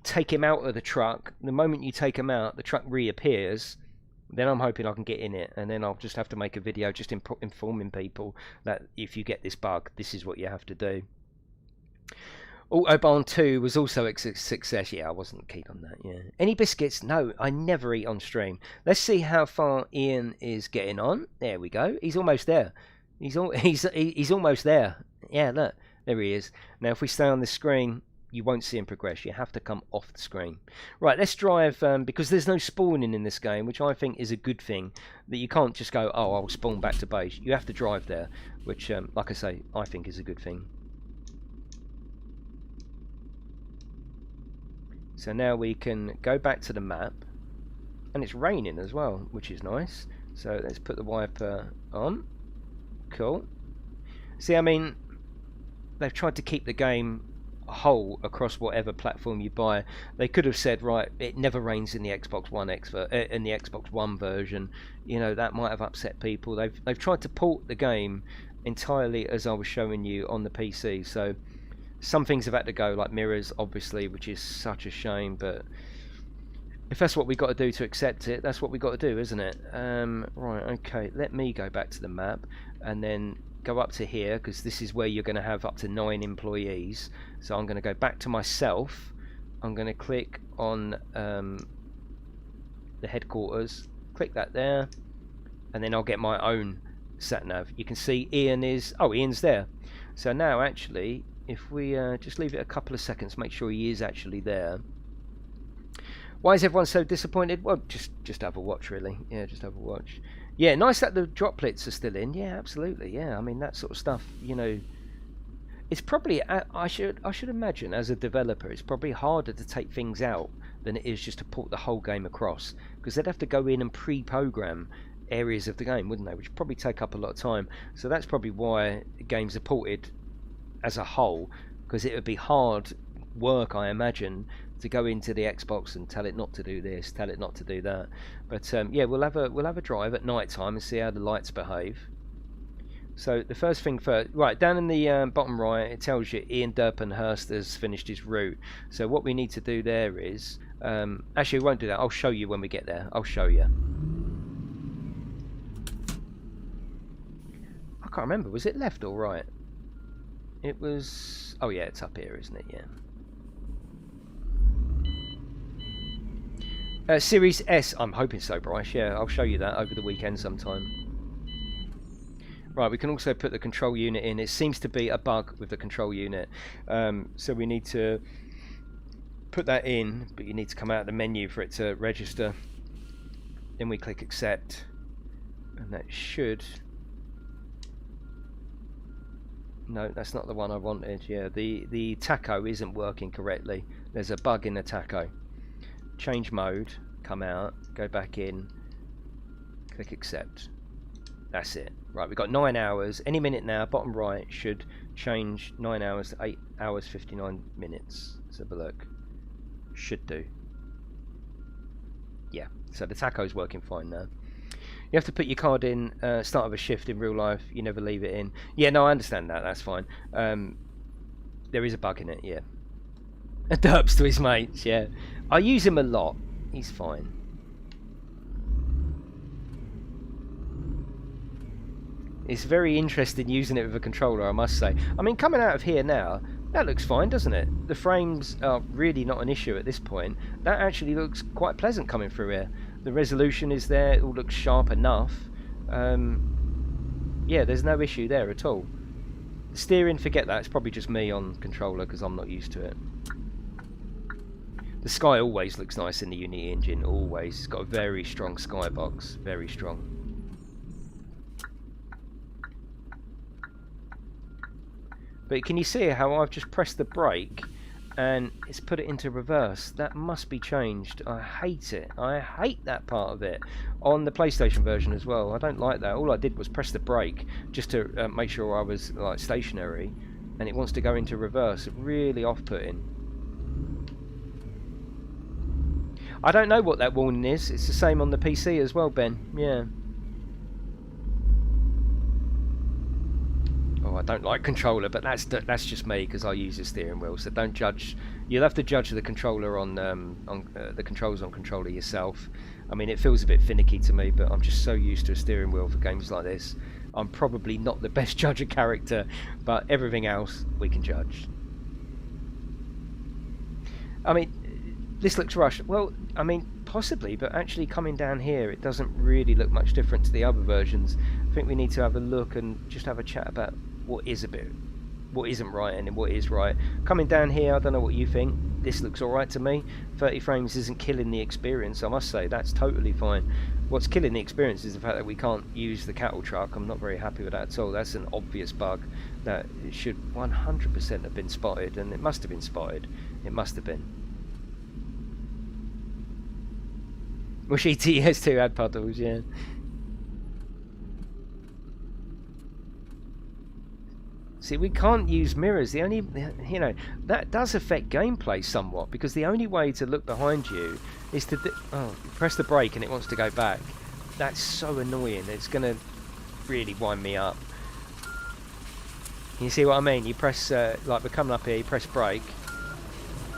take him out of the truck. The moment you take him out, the truck reappears. Then I'm hoping I can get in it, and then I'll just have to make a video just informing people that if you get this bug, this is what you have to do. Autobahn 2 was also a success. Yeah, I wasn't keen on that, yeah. Any biscuits? No, I never eat on stream. Let's see how far Ian is getting on. There we go. He's almost there. He's almost there. Yeah, look. There he is. Now, if we stay on the screen, you won't see him progress. You have to come off the screen. Right, let's drive, because there's no spawning in this game, which I think is a good thing. That you can't just go, oh, I'll spawn back to base. You have to drive there, which, like I say, I think is a good thing. So now we can go back to the map, and it's raining as well, which is nice. So let's put the wiper on. Cool. See, I mean, they've tried to keep the game whole across whatever platform you buy. They could have said, right, it never rains in the Xbox One version. You know, that might have upset people. They've tried to port the game entirely as I was showing you on the PC. So some things have had to go, like mirrors, obviously, which is such a shame. But if that's what we got to do to accept it, that's what we got to do, isn't it? Right, okay. Let me go back to the map and then go up to here, because this is where you're going to have up to 9 employees. So I'm going to go back to myself. I'm going to click on the headquarters, click that there, and then I'll get my own sat nav. You can see Ian's there. So now actually, if we just leave it a couple of seconds, make sure he is actually there. Why is everyone so disappointed? Well, just have a watch, really. Yeah, just have a watch. Yeah, nice that the droplets are still in. Yeah, absolutely. Yeah, I mean, that sort of stuff, you know, it's probably, I should imagine, as a developer, it's probably harder to take things out than it is just to port the whole game across, because they'd have to go in and pre-program areas of the game, wouldn't they, which would probably take up a lot of time. So that's probably why games are ported as a whole, because it would be hard work, I imagine, to go into the Xbox and tell it not to do this, tell it not to do that. But yeah, we'll have a drive at night time and see how the lights behave. So the first thing first, right down in the bottom right, it tells you Ian Durpenhurst has finished his route. So what we need to do there is, actually we won't do that. I'll show you when we get there. I'll show you. I can't remember. Was it left or right? It was. Oh yeah, it's up here, isn't it? Yeah. Series S, I'm hoping so, Bryce. Yeah, I'll show you that over the weekend sometime. Right, we can also put the control unit in. It seems to be a bug with the control unit. So we need to put that in, but you need to come out of the menu for it to register. Then we click accept, and that should... No, that's not the one I wanted. Yeah, the tacho isn't working correctly. There's a bug in the tacho. Change mode, come out, go back in, click accept. That's it. Right, we've got 9 hours. Any minute now, bottom right should change 9 hours to 8 hours 59 minutes. Let's have a look. Should do. Yeah, so the tacho's working fine now. You have to put your card in, start of a shift in real life. You never leave it in. Yeah, no, I understand that. That's fine. There is a bug in it, yeah. Derps to his mates, yeah. I use him a lot. He's fine. It's very interesting using it with a controller, I must say. I mean, coming out of here now, that looks fine, doesn't it? The frames are really not an issue at this point. That actually looks quite pleasant coming through here. The resolution is there. It all looks sharp enough. Yeah, there's no issue there at all. The steering, forget that. It's probably just me on controller because I'm not used to it. The sky always looks nice in the Unity engine, always. It's got a very strong skybox, very strong. But can you see how I've just pressed the brake and it's put it into reverse? That must be changed. I hate it. I hate that part of it. On the PlayStation version as well, I don't like that. All I did was press the brake just to make sure I was like stationary, and it wants to go into reverse. Really off-putting. I don't know what that warning is. It's the same on the PC as well, Ben. Yeah. Oh, I don't like controller, but that's just me because I use the steering wheel. So don't judge. You'll have to judge the controller on the controls on controller yourself. I mean, it feels a bit finicky to me, but I'm just so used to a steering wheel for games like this. I'm probably not the best judge of character, but everything else we can judge. I mean, this looks rushed. Well, I mean, possibly, but actually coming down here, it doesn't really look much different to the other versions. I think we need to have a look and just have a chat about what isn't right and what is right. Coming down here, I don't know what you think. This looks alright to me. 30 frames isn't killing the experience, I must say. That's totally fine. What's killing the experience is the fact that we can't use the cattle truck. I'm not very happy with that at all. That's an obvious bug that it should 100% have been spotted, and it must have been spotted. It must have been. Which ETS2 had puddles, yeah. See, we can't use mirrors. The only, you know, that does affect gameplay somewhat, because the only way to look behind you is to press the brake and it wants to go back. That's so annoying. It's going to really wind me up. You see what I mean? You press, like we're coming up here, you press brake,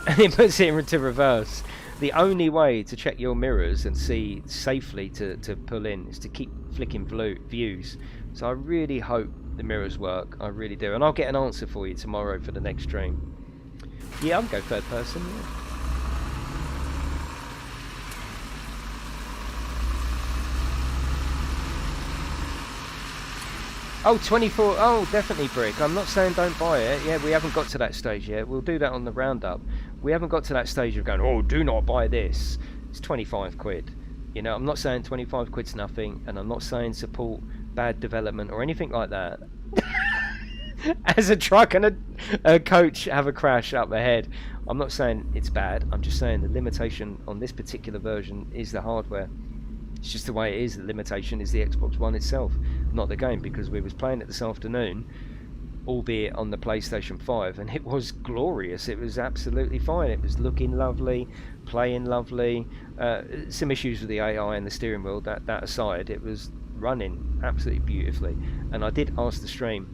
and it puts it into reverse. The only way to check your mirrors and see safely to pull in is to keep flicking views. So I really hope the mirrors work. I really do. And I'll get an answer for you tomorrow for the next stream. Yeah, I'll go third person. Yeah. Oh, 24. Oh, definitely Brick. I'm not saying don't buy it. Yeah, we haven't got to that stage yet. We'll do that on the roundup. We haven't got to that stage of going, oh, do not buy this. It's 25 quid. You know, I'm not saying 25 quid's nothing, and I'm not saying support bad development or anything like that. As a truck and a coach have a crash up ahead, I'm not saying it's bad. I'm just saying the limitation on this particular version is the hardware. It's just the way it is. The limitation is the Xbox One itself, not the game, because we was playing it this afternoon, albeit on the PlayStation 5, and it was glorious. It was absolutely fine. It was looking lovely, playing lovely. Some issues with the AI and the steering wheel, that aside, it was running absolutely beautifully. And I did ask the stream,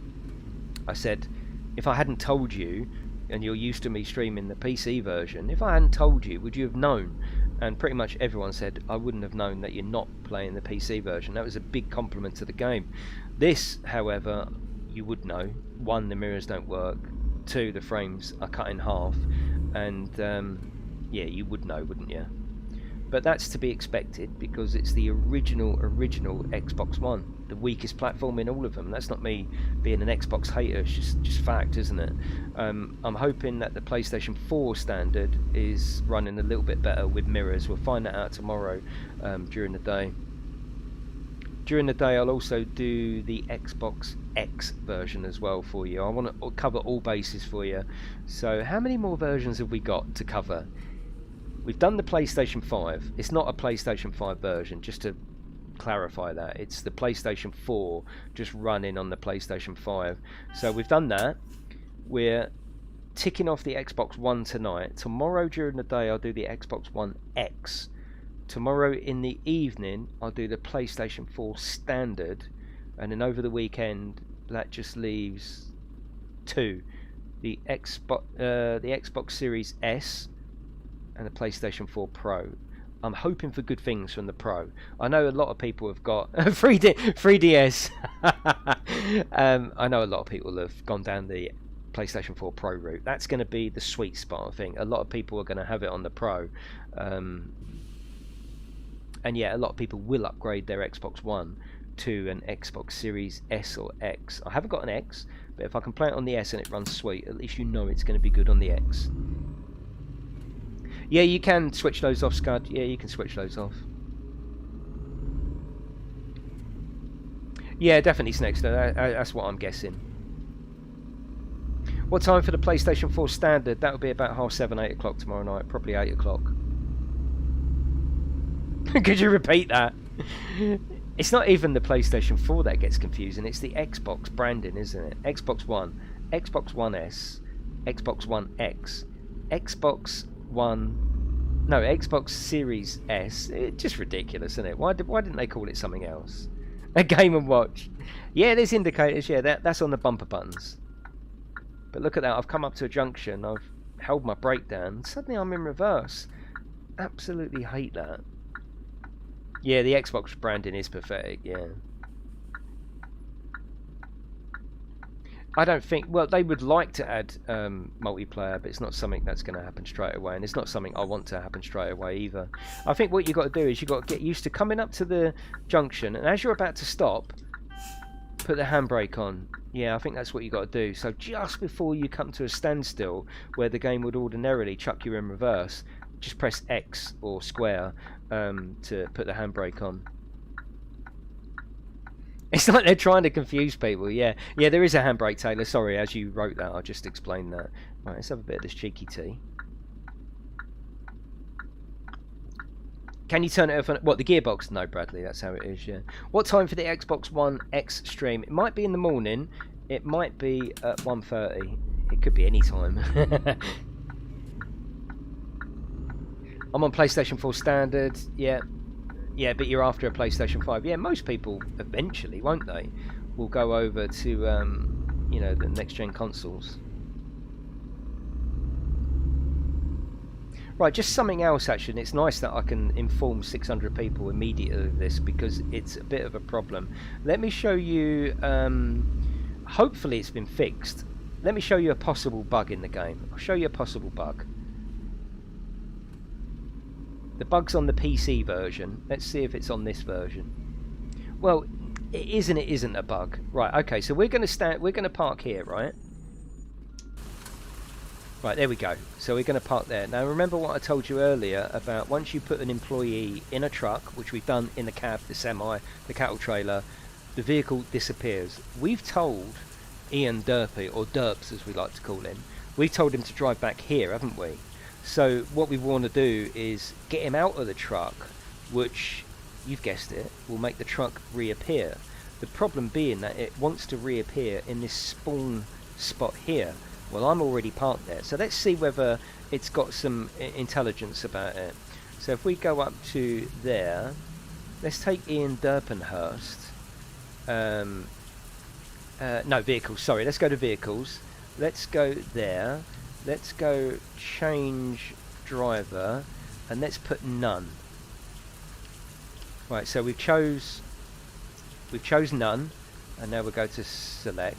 I said, if I hadn't told you, and you're used to me streaming the PC version, if I hadn't told you, would you have known? And pretty much everyone said, I wouldn't have known that you're not playing the PC version. That was a big compliment to the game. This, however, you would know. One, the mirrors don't work. Two, the frames are cut in half. And yeah, you would know, wouldn't you? But that's to be expected, because it's the original Xbox One, the weakest platform in all of them. That's not me being an Xbox hater, it's just fact, isn't it? I'm hoping that the PlayStation 4 standard is running a little bit better with mirrors. We'll find that out tomorrow during the day. During the day I'll also do the Xbox X version as well for you. I want to cover all bases for you. So how many more versions have we got to cover? We've done the PlayStation 5. It's not a PlayStation 5 version, just to clarify that. It's the PlayStation 4 just running on the PlayStation 5. So we've done that. We're ticking off the Xbox One tonight. Tomorrow during the day I'll do the Xbox One X. Tomorrow in the evening I'll do the PlayStation 4 standard. And then over the weekend that just leaves two. The Xbox Series S and the PlayStation 4 Pro. I'm hoping for good things from the Pro. I know a lot of people have got 3DS. I know a lot of people have gone down the PlayStation 4 Pro route. That's going to be the sweet spot, I think. A lot of people are going to have it on the Pro. And yeah, a lot of people will upgrade their Xbox One to an Xbox Series S or X. I haven't got an X, but if I can play it on the S and it runs sweet, at least you know it's going to be good on the X. Yeah, you can switch those off, Scud. Yeah, you can switch those off. Yeah, definitely Snexter. That's what I'm guessing. What time for the PlayStation 4 standard? That would be about 7:30, 8 o'clock tomorrow night. Probably 8 o'clock. Could you repeat that? It's not even the PlayStation 4 that gets confusing. It's the Xbox branding, isn't it? Xbox One, Xbox One S, Xbox One X, Xbox Series S. It's just ridiculous, isn't it? Why didn't they call it something else? A Game & Watch. Yeah, there's indicators. Yeah, that's on the bumper buttons. But look at that. I've come up to a junction. I've held my brake down. Suddenly I'm in reverse. Absolutely hate that. Yeah, the Xbox branding is pathetic. Yeah. I don't think, well, they would like to add multiplayer, but it's not something that's going to happen straight away, and it's not something I want to happen straight away either. I think what you've got to do is you've got to get used to coming up to the junction, and as you're about to stop, put the handbrake on. Yeah, I think that's what you've got to do. So just before you come to a standstill, where the game would ordinarily chuck you in reverse, just press X or square to put the handbrake on. It's like they're trying to confuse people. Yeah, there is a handbrake, Taylor. Sorry, as you wrote that, I just explained that. Right, let's have a bit of this cheeky tea. Can you turn it off on what, the gearbox? No, Bradley, that's how it is, yeah. What time for the Xbox One X stream? It might be in the morning. It might be at 1:30. It could be any time. I'm on PlayStation 4 Standard, yeah. Yeah, but you're after a PlayStation 5. Yeah, most people eventually, won't they, will go over to, you know, the next-gen consoles. Right, just something else actually, and it's nice that I can inform 600 people immediately of this because it's a bit of a problem. Let me show you, hopefully it's been fixed. Let me show you a possible bug in the game. I'll show you a possible bug. The bug's on the PC version. Let's see if it's on this version. Well, it isn't a bug. Right, okay, so we're gonna park here, right? Right, there we go. So we're going to park there. Now remember what I told you earlier about once you put an employee in a truck, which we've done in the cab, the semi, the cattle trailer, the vehicle disappears. We've told Ian Derpy, or Derps as we like to call him, we've told him to drive back here, haven't we? So what we want to do is get him out of the truck, which, you've guessed it, will make the truck reappear. The problem being that it wants to reappear in this spawn spot here. Well, I'm already parked there, so let's see whether it's got some intelligence about it. So if we go up to there, let's take Ian Derpenhurst. No, vehicles, sorry, let's go to vehicles. Let's go there. Let's go change driver, and let's put none. Right, so we've chose none, and now we'll go to select.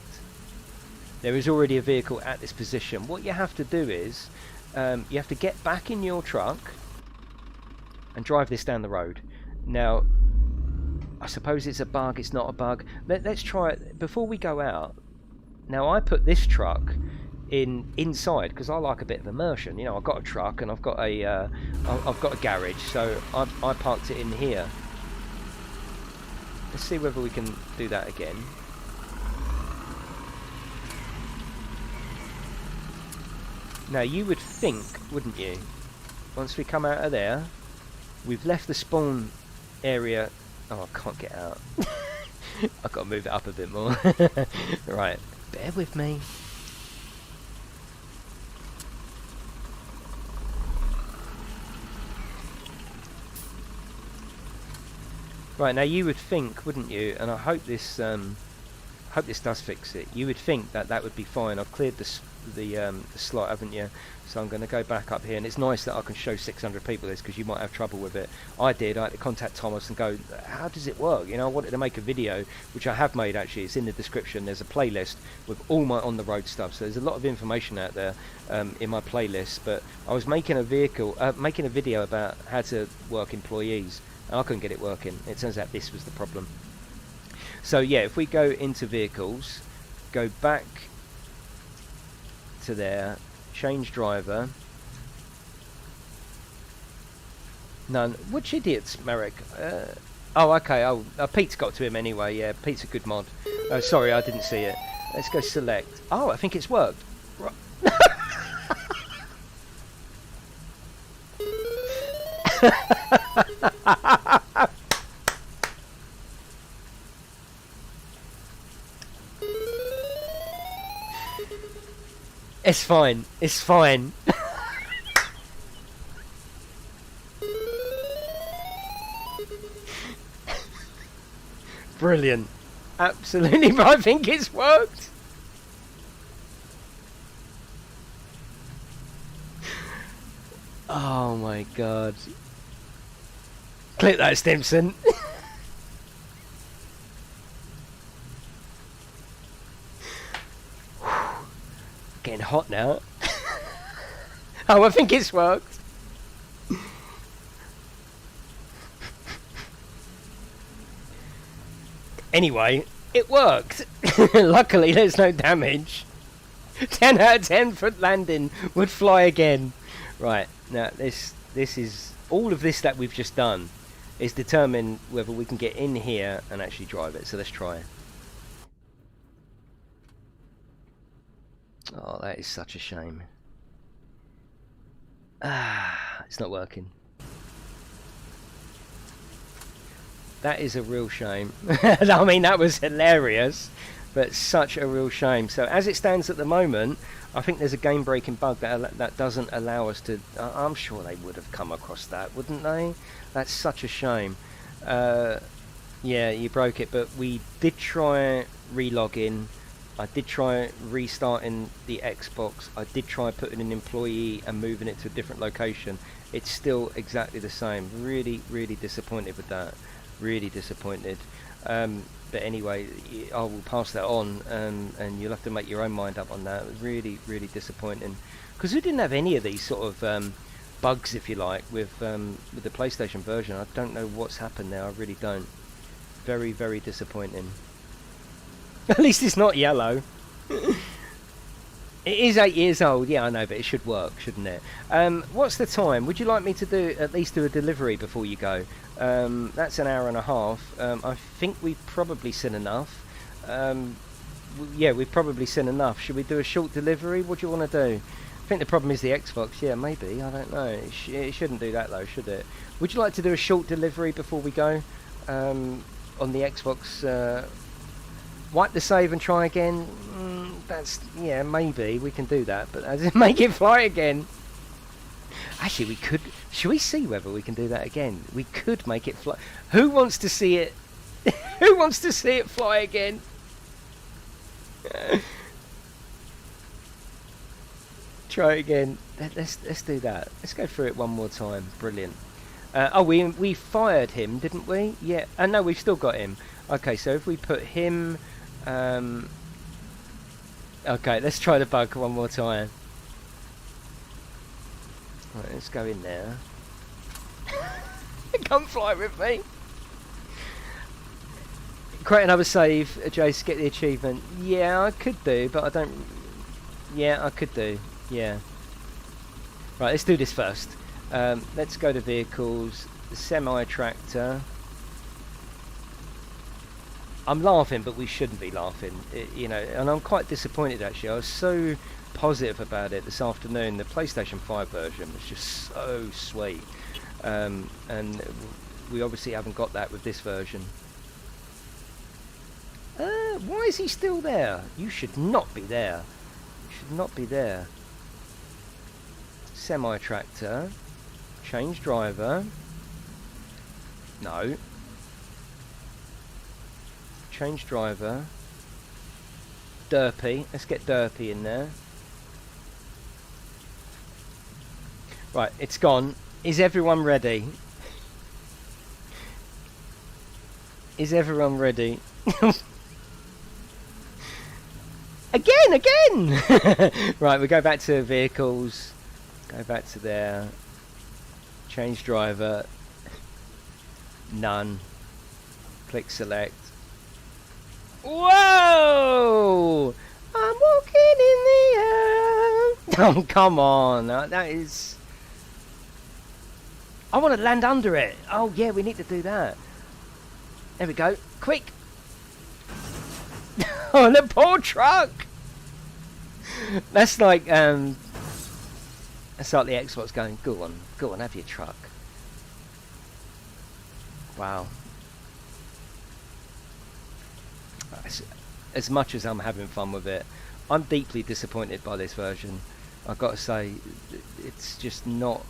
There is already a vehicle at this position. What you have to do is you have to get back in your truck and drive this down the road. Now, I suppose it's a bug, it's not a bug. Let's try it before we go out. Now, I put this truck inside because I like a bit of immersion. You know, I've got a truck and I've got a garage, so I parked it in here. Let's see whether we can do that again. Now you would think, wouldn't you, once we come out of there, we've left the spawn area. Oh, I can't get out. I've got to move it up a bit more. Right, bear with me. Right, now you would think, wouldn't you, and I hope this does fix it. You would think that that would be fine. I've cleared the slot, haven't you? So I'm going to go back up here, and it's nice that I can show 600 people this because you might have trouble with it. I did. I had to contact Thomas and go, how does it work? You know, I wanted to make a video, which I have made actually. It's in the description. There's a playlist with all my on the road stuff. So there's a lot of information out there in my playlist. But I was making a video about how to work employees, and I couldn't get it working. It turns out this was the problem. So yeah, if we go into vehicles, go back to there, change driver. None. Which idiots, Merrick? Oh, okay. Oh, Pete's got to him anyway. Yeah, Pete's a good mod. Oh, sorry, I didn't see it. Let's go select. Oh, I think it's worked. Right. It's fine. It's fine. Brilliant. Absolutely. I think it's worked. Oh my god. Click that, Stimson. Getting hot now. Oh, I think it's worked. Anyway, it worked. Luckily, there's no damage. 10 out of 10 foot landing would fly again. Right, now this is all of this that we've just done is determine whether we can get in here and actually drive it. So let's try. Oh, that is such a shame. Ah, it's not working. That is a real shame. I mean, that was hilarious, but such a real shame. So as it stands at the moment, I think there's a game-breaking bug that doesn't allow us to... I'm sure they would have come across that, wouldn't they? That's such a shame. Yeah, you broke it, but we did try re-logging. I did try restarting the Xbox. I did try putting an employee and moving it to a different location. It's still exactly the same. Really, really disappointed with that. Really disappointed. But anyway, I will pass that on, and you'll have to make your own mind up on that. Really, really disappointing. Because we didn't have any of these sort of bugs, if you like, with the PlayStation version. I don't know what's happened there. I really don't. Very, very disappointing. At least it's not yellow. It is 8 years old, yeah, I know, but it should work, shouldn't it? What's the time? Would you like me to at least do a delivery before you go? That's an hour and a half. I think we've probably seen enough. Yeah, we've probably seen enough. Should we do a short delivery? What do you want to do? I think the problem is the Xbox. Yeah, maybe. I don't know. It shouldn't do that, though, should it? Would you like to do a short delivery before we go? On the Xbox, wipe the save and try again. Yeah, maybe we can do that, but as in make it fly again. Actually, we could. Should we see whether we can do that again? We could make it fly. Who wants to see it? Who wants to see it fly again? Try it again. Let's do that. Let's go through it one more time. Brilliant. Oh, we fired him, didn't we? Yeah. No, we've still got him. Okay, so if we put him... okay, let's try the bug one more time. Right, let's go in there. Come fly with me. Create another save, Jace, get the achievement. Yeah, I could do, but I don't... Yeah, I could do. Yeah. Right, let's do this first. Let's go to vehicles, the semi-tractor. I'm laughing, but we shouldn't be laughing, you know, and I'm quite disappointed actually. I was so positive about it this afternoon. The PlayStation 5 version was just so sweet, and we obviously haven't got that with this version. Why is he still there? You should not be there. You should not be there. Semi-tractor. Change driver. No. Change driver. Derpy. Let's get Derpy in there. Right, it's gone. Is everyone ready? Is everyone ready? Again! Right, we go back to vehicles. Go back to there. Change driver. None. Click select. Whoa! I'm walking in the air. Oh, come on. That is... I want to land under it. Oh, yeah, we need to do that. There we go. Quick. Oh, the poor truck. That's like, that's like the Xbox going, go on, have your truck. Wow. As much as I'm having fun with it, I'm deeply disappointed by this version. I've got to say, it's just not...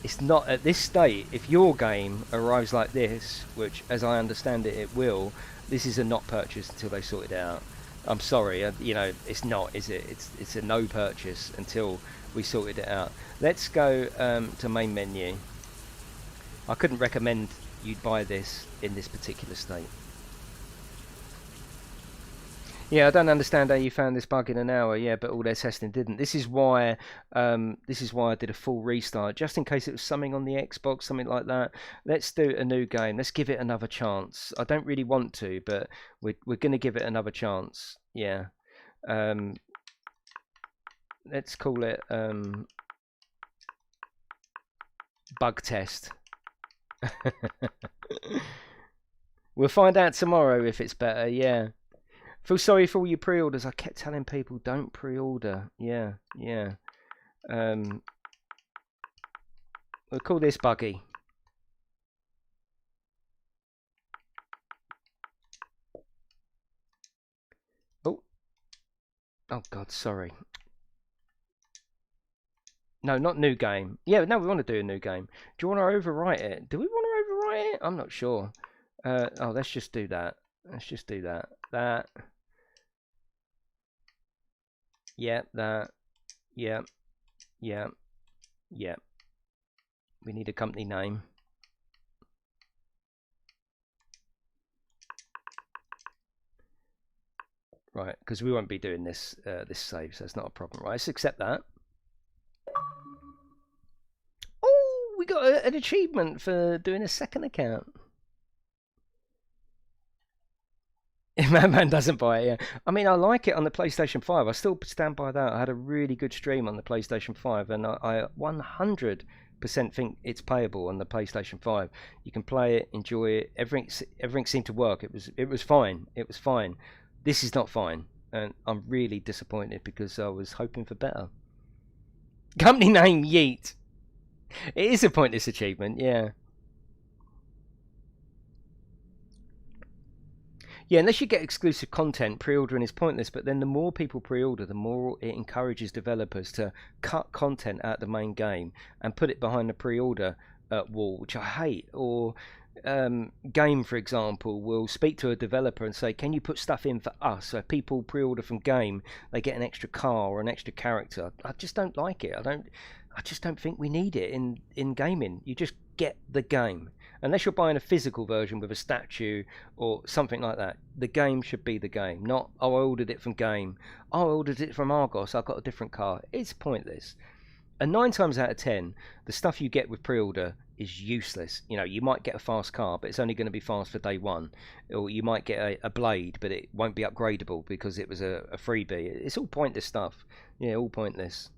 It's not at this state. If your game arrives like this, which as I understand it, it will, this is a not purchase until they sort it out. I'm sorry, you know, it's not, is it? It's a no purchase until we sorted it out. Let's go to main menu. I couldn't recommend you'd buy this in this particular state. Yeah, I don't understand how you found this bug in an hour. Yeah, but all their testing didn't. This is why I did a full restart, just in case it was something on the Xbox, something like that. Let's do a new game. Let's give it another chance. I don't really want to, but we're going to give it another chance. Yeah. Let's call it bug test. We'll find out tomorrow if it's better. Yeah. Feel sorry for all your pre-orders. I kept telling people don't pre-order. Yeah. We'll call this buggy. Sorry. No, not new game. Yeah, no, we want to do a new game. Do you want to overwrite it? Do we want to overwrite it? I'm not sure. Oh, let's just do that. Let's just do that. That. Yeah, that. Yeah. Yeah. Yeah. We need a company name. Right, because we won't be doing this this save, so it's not a problem. Right, let's accept that. Oh, we got an achievement for doing a second account. Man doesn't buy it, yeah. I mean, I like it on the PlayStation 5. I still stand by that. I had a really good stream on the PlayStation 5, and I 100% think it's playable on the PlayStation 5. You can play it, enjoy it. Everything seemed to work. It was fine. It was fine. This is not fine, and I'm really disappointed because I was hoping for better. Company name Yeet. It is a pointless achievement, yeah. Yeah, unless you get exclusive content, pre-ordering is pointless, but then the more people pre-order, the more it encourages developers to cut content out of the main game and put it behind the pre-order wall, which I hate. Or Game, for example, will speak to a developer and say, can you put stuff in for us? So if people pre-order from Game, they get an extra car or an extra character. I just don't like it. I just don't think we need it in gaming. You just get the game. Unless you're buying a physical version with a statue or something like that, the game should be the game. Not, oh, I ordered it from Game. Oh, I ordered it from Argos. I got a different car. It's pointless. And 9 times out of 10, the stuff you get with pre-order is useless. You know, you might get a fast car, but it's only going to be fast for day one. Or you might get a blade, but it won't be upgradable because it was a freebie. It's all pointless stuff. Yeah, all pointless.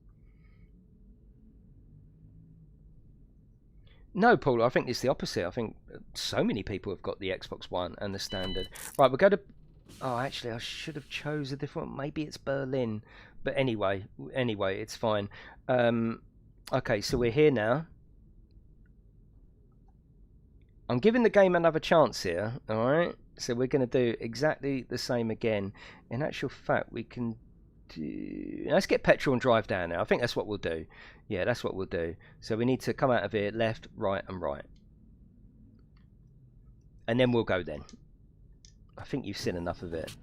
No, Paul, I think it's the opposite. I think so many people have got the Xbox One and the standard. Right, we'll go to... Oh, actually, I should have chose a different one. Maybe it's Berlin. But anyway, it's fine. Okay, so we're here now. I'm giving the game another chance here, alright? So we're going to do exactly the same again. In actual fact, we can do... Let's get petrol and drive down now. I think that's what we'll do. Yeah, that's what we'll do. So we need to come out of here, left, right, and right. And then we'll go then. I think you've seen enough of it.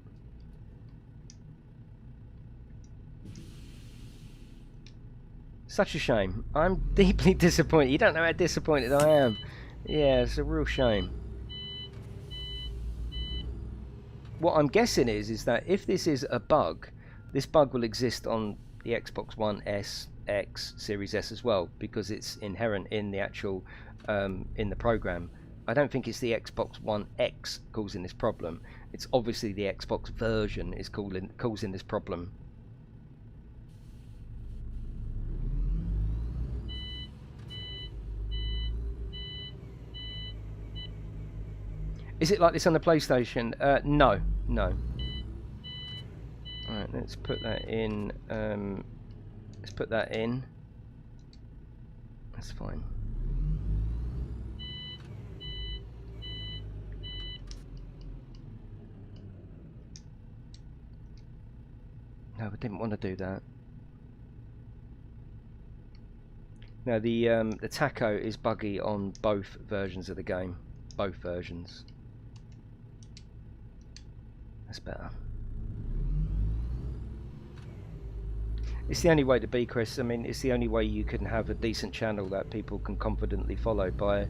Such a shame. I'm deeply disappointed. You don't know how disappointed I am. Yeah, it's a real shame. What I'm guessing is that if this is a bug, this bug will exist on the Xbox One S, X, Series S as well, because it's inherent in the actual in the program. I don't think it's the Xbox One X causing this problem. It's obviously the Xbox version is causing this problem. Is it like this on the PlayStation? No, no. Alright, let's put that in. Let's put that in. That's fine. No, I didn't want to do that. Now the taco is buggy on both versions of the game. Both versions. That's better. It's the only way to be, Chris. I mean, it's the only way you can have a decent channel that people can confidently follow, by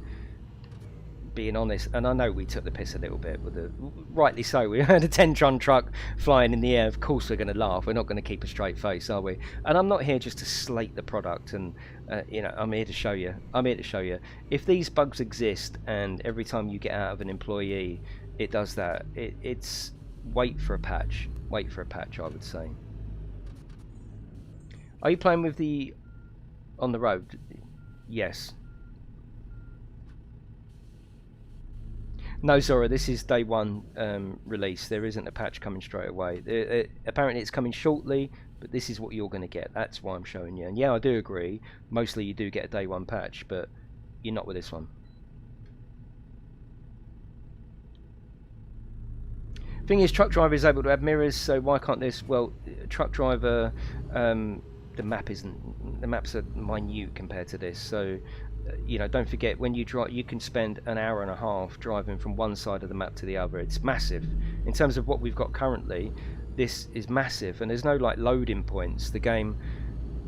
being honest. And I know we took the piss a little bit with the, rightly so. We had a 10-ton truck flying in the air. Of course we're going to laugh. We're not going to keep a straight face, are we? And I'm not here just to slate the product, and you know, I'm here to show you. I'm here to show you. If these bugs exist, and every time you get out of an employee it does that, it's wait for a patch. Wait for a patch, I would say. Are you playing with the on the road? Yes. No, Zora, this is day one release. There isn't a patch coming straight away. Apparently it's coming shortly, but this is what you're going to get. That's why I'm showing you. And yeah, I do agree. Mostly you do get a day one patch, but you're not with this one. Thing is, Truck Driver is able to have mirrors, so why can't this? Well, Truck Driver, the maps are minute compared to this, so you know, don't forget, when you drive, you can spend an hour and a half driving from one side of the map to the other. It's massive. In terms of what we've got currently, this is massive, and there's no like loading points. The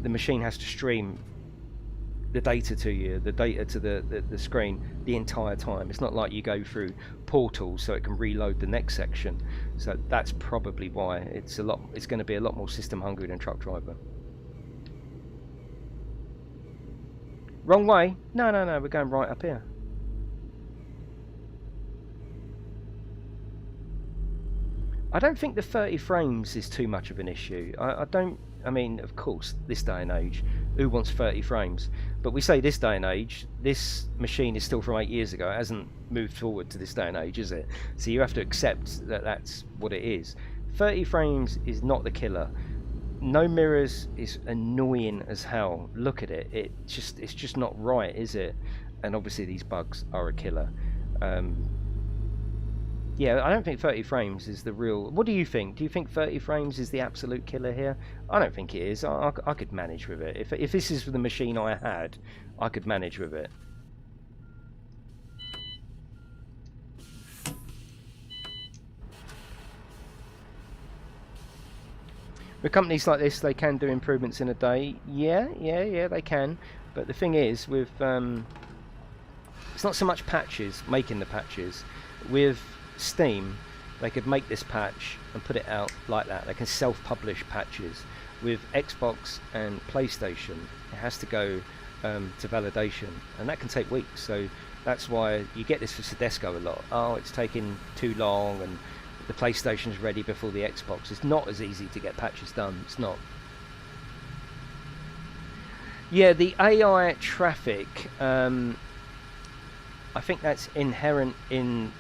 machine has to stream the data to you, the data to the screen the entire time. It's not like you go through portals so it can reload the next section. So that's probably why it's going to be a lot more system hungry than Truck Driver. Wrong way? No, we're going right up here. I don't think the 30 frames is too much of an issue. I mean, of course, this day and age, who wants 30 frames? But we say this day and age, this machine is still from 8 years ago. It hasn't moved forward to this day and age, is it? So you have to accept that that's what it is. 30 frames is not the killer. No mirrors is annoying as hell. Look at it. It's just not right, is it? And obviously these bugs are a killer. Yeah, I don't think 30 frames is the real... What do you think? Do you think 30 frames is the absolute killer here? I don't think it is. I could manage with it. If this is the machine I had, I could manage with it. With companies like this, they can do improvements in a day. Yeah, they can. But the thing is, with it's not so much patches, making the patches. With Steam, they could make this patch and put it out like that. They can self-publish patches. With Xbox and PlayStation, it has to go to validation, and that can take weeks. So that's why you get this for Sodesco a lot. Oh, it's taking too long, and the PlayStation's ready before the Xbox. It's not as easy to get patches done. It's not. Yeah, the AI traffic, I think that's inherent in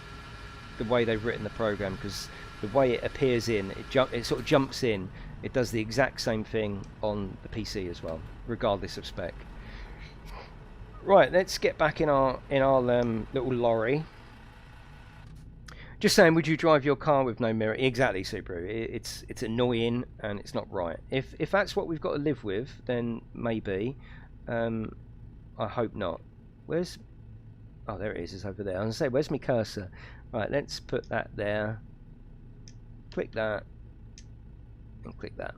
the way they've written the program, because the way it appears in, it sort of jumps in. It does the exact same thing on the PC as well, regardless of spec. Right, let's get back in our little lorry. Just saying, would you drive your car with no mirror? Exactly, Subaru. It's annoying and it's not right. If that's what we've got to live with, then maybe. I hope not. Where's... Oh, there it is. It's over there. I was going to say, where's my cursor? Right, let's put that there. Click that. And click that.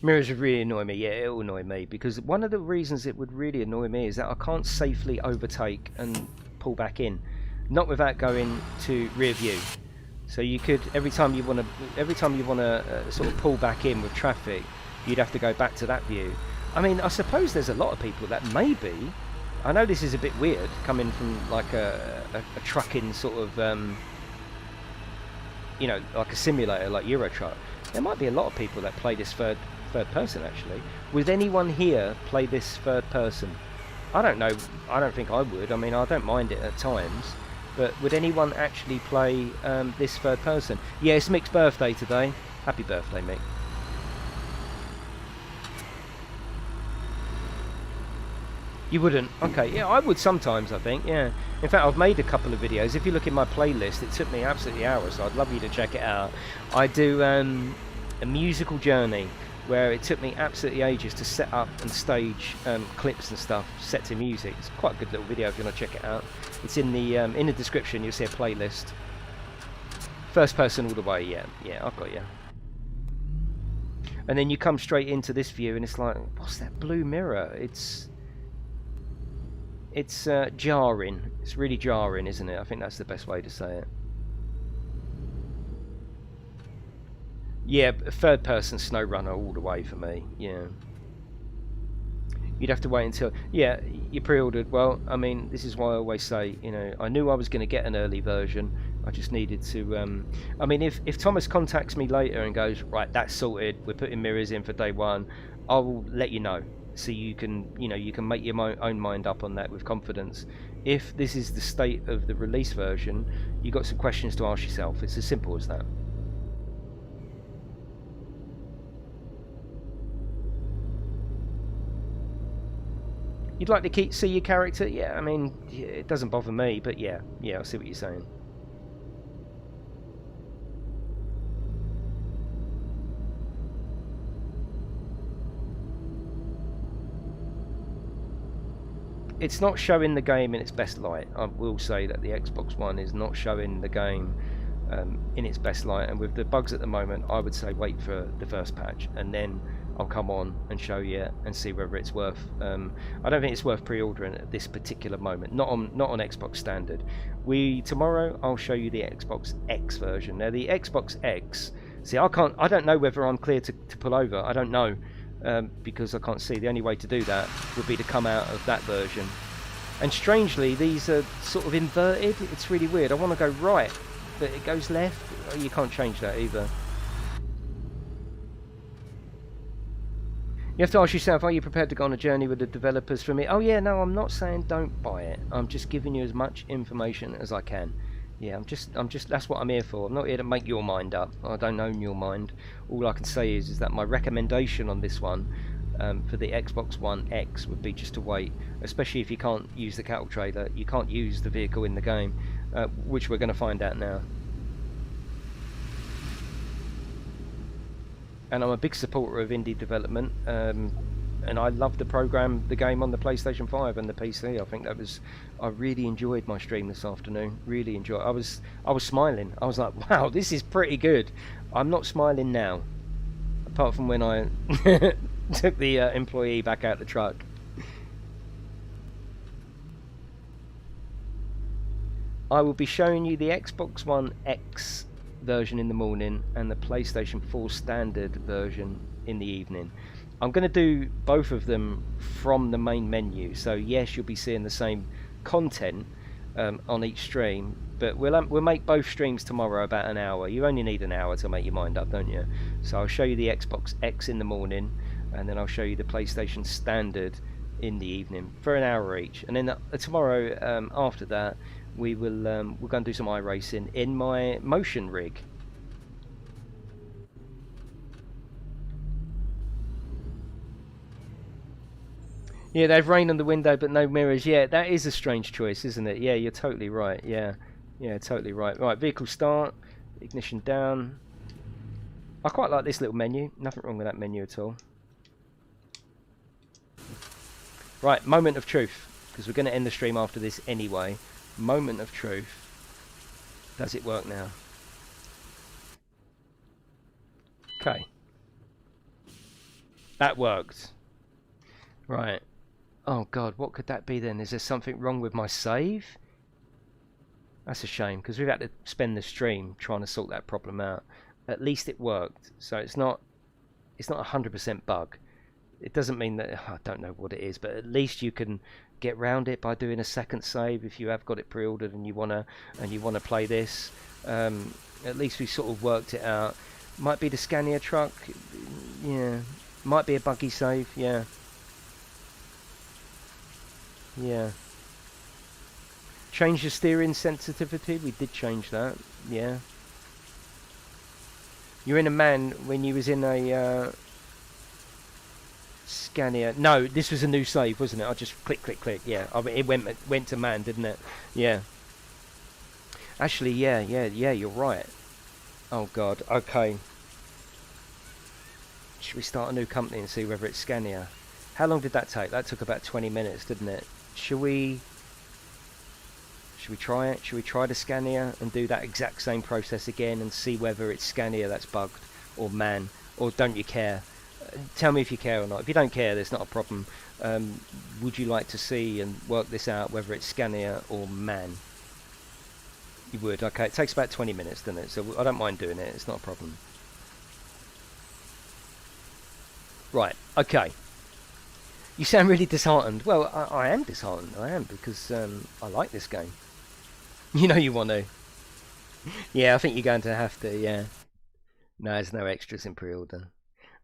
Mirrors would really annoy me. Yeah, it'll annoy me. Because one of the reasons it would really annoy me is that I can't safely overtake and pull back in. Not without going to rear view. So you could, every time you want to sort of pull back in with traffic, you'd have to go back to that view. I mean, I suppose there's a lot of people that maybe, I know this is a bit weird coming from like a trucking sort of, you know, like a simulator like Euro Truck. There might be a lot of people that play this third person actually. Would anyone here play this third person? I don't know. I don't think I would. I mean, I don't mind it at times. But would anyone actually play this third person? Yeah, it's Mick's birthday today. Happy birthday, Mick. You wouldn't? Okay, yeah, I would sometimes, I think, yeah. In fact, I've made a couple of videos. If you look in my playlist, it took me absolutely hours, so I'd love you to check it out. I do a musical journey where it took me absolutely ages to set up and stage clips and stuff set to music. It's quite a good little video if you want to check it out. It's in the description. You'll see a playlist. First person all the way. Yeah, I've got you. And then you come straight into this view, and it's like, what's that blue mirror? It's jarring. It's really jarring, isn't it? I think that's the best way to say it. Yeah, third person SnowRunner all the way for me. Yeah. You'd have to wait until... Yeah, you pre-ordered. Well, I mean, this is why I always say, you know, I knew I was going to get an early version. I just needed to... I mean, if Thomas contacts me later and goes, right, that's sorted, we're putting mirrors in for day one, I will let you know. So you can, you know, you can make your own mind up on that with confidence. If this is the state of the release version, you've got some questions to ask yourself. It's as simple as that. You'd like to see your character? Yeah, I mean, it doesn't bother me, but yeah, I see what you're saying. it's not showing the game in its best light. I will say that the Xbox One is not showing the game in its best light, and with the bugs at the moment, I would say wait for the first patch and then I'll come on and show you and see whether it's worth. I don't think it's worth pre-ordering at this particular moment. Not on Xbox Standard. Tomorrow I'll show you the Xbox X version. Now the Xbox X. See, I don't know whether I'm clear to pull over. I don't know because I can't see. The only way to do that would be to come out of that version. And strangely, these are sort of inverted. It's really weird. I want to go right, but it goes left. Oh, you can't change that either. You have to ask yourself, are you prepared to go on a journey with the developers for me? Oh yeah, no, I'm not saying don't buy it. I'm just giving you as much information as I can. Yeah, I'm just that's what I'm here for. I'm not here to make your mind up. I don't own your mind. All I can say is that my recommendation on this one for the Xbox One X would be just to wait, especially if you can't use the cattle trailer. You can't use the vehicle in the game, which we're going to find out now. And I'm a big supporter of indie development, and I love the game on the PlayStation 5 and the PC. I think I really enjoyed my stream this afternoon. Really enjoyed. I was smiling. I was like, wow, this is pretty good. I'm not smiling now, apart from when I took the employee back out the truck. I will be showing you the Xbox One X version in the morning and the PlayStation 4 standard version in the evening. I'm going to do both of them from the main menu, so yes, you'll be seeing the same content on each stream, but we'll make both streams tomorrow about an hour. You only need an hour to make your mind up, don't you? So I'll show you the Xbox X in the morning, and then I'll show you the PlayStation standard in the evening for an hour each, and then tomorrow after that we're going to do some iRacing in my motion rig. Yeah, they've rain on the window but no mirrors. Yeah, that is a strange choice, isn't it? Yeah, you're totally right. Yeah, totally right. Right, vehicle start, ignition down. I quite like this little menu. Nothing wrong with that menu at all. Right, moment of truth, because we're going to end the stream after this anyway. Moment of truth. Does it work now? Okay. That worked. Right. Oh god, what could that be then? Is there something wrong with my save? That's a shame, because we've had to spend the stream trying to sort that problem out. At least it worked. So it's not 100% bug. It doesn't mean that, I don't know what it is, but at least you can get round it by doing a second save if you have got it pre-ordered and you wanna play this. At least we sort of worked it out. Might be the Scania truck, yeah. Might be a buggy save, yeah. Yeah. Change the steering sensitivity. We did change that, yeah. You're in a man when you was in a Scania. No, this was a new save, wasn't it? I just click. Yeah, I mean, it went to man, didn't it? Yeah. Actually, yeah. You're right. Oh God. Okay. Should we start a new company and see whether it's Scania? How long did that take? That took about 20 minutes, didn't it? Should we try it? Should we try the Scania and do that exact same process again and see whether it's Scania that's bugged or man? Or don't you care? Tell me if you care or not. If you don't care, there's not a problem. Would you like to see and work this out whether it's Scania or man? You would. Okay, it takes about 20 minutes, doesn't it? So I don't mind doing it. It's not a problem. Right. Okay. You sound really disheartened. Well, I am disheartened. I am, because I like this game. You know you want to. Yeah, I think you're going to have to, yeah. No, there's no extras in pre-order.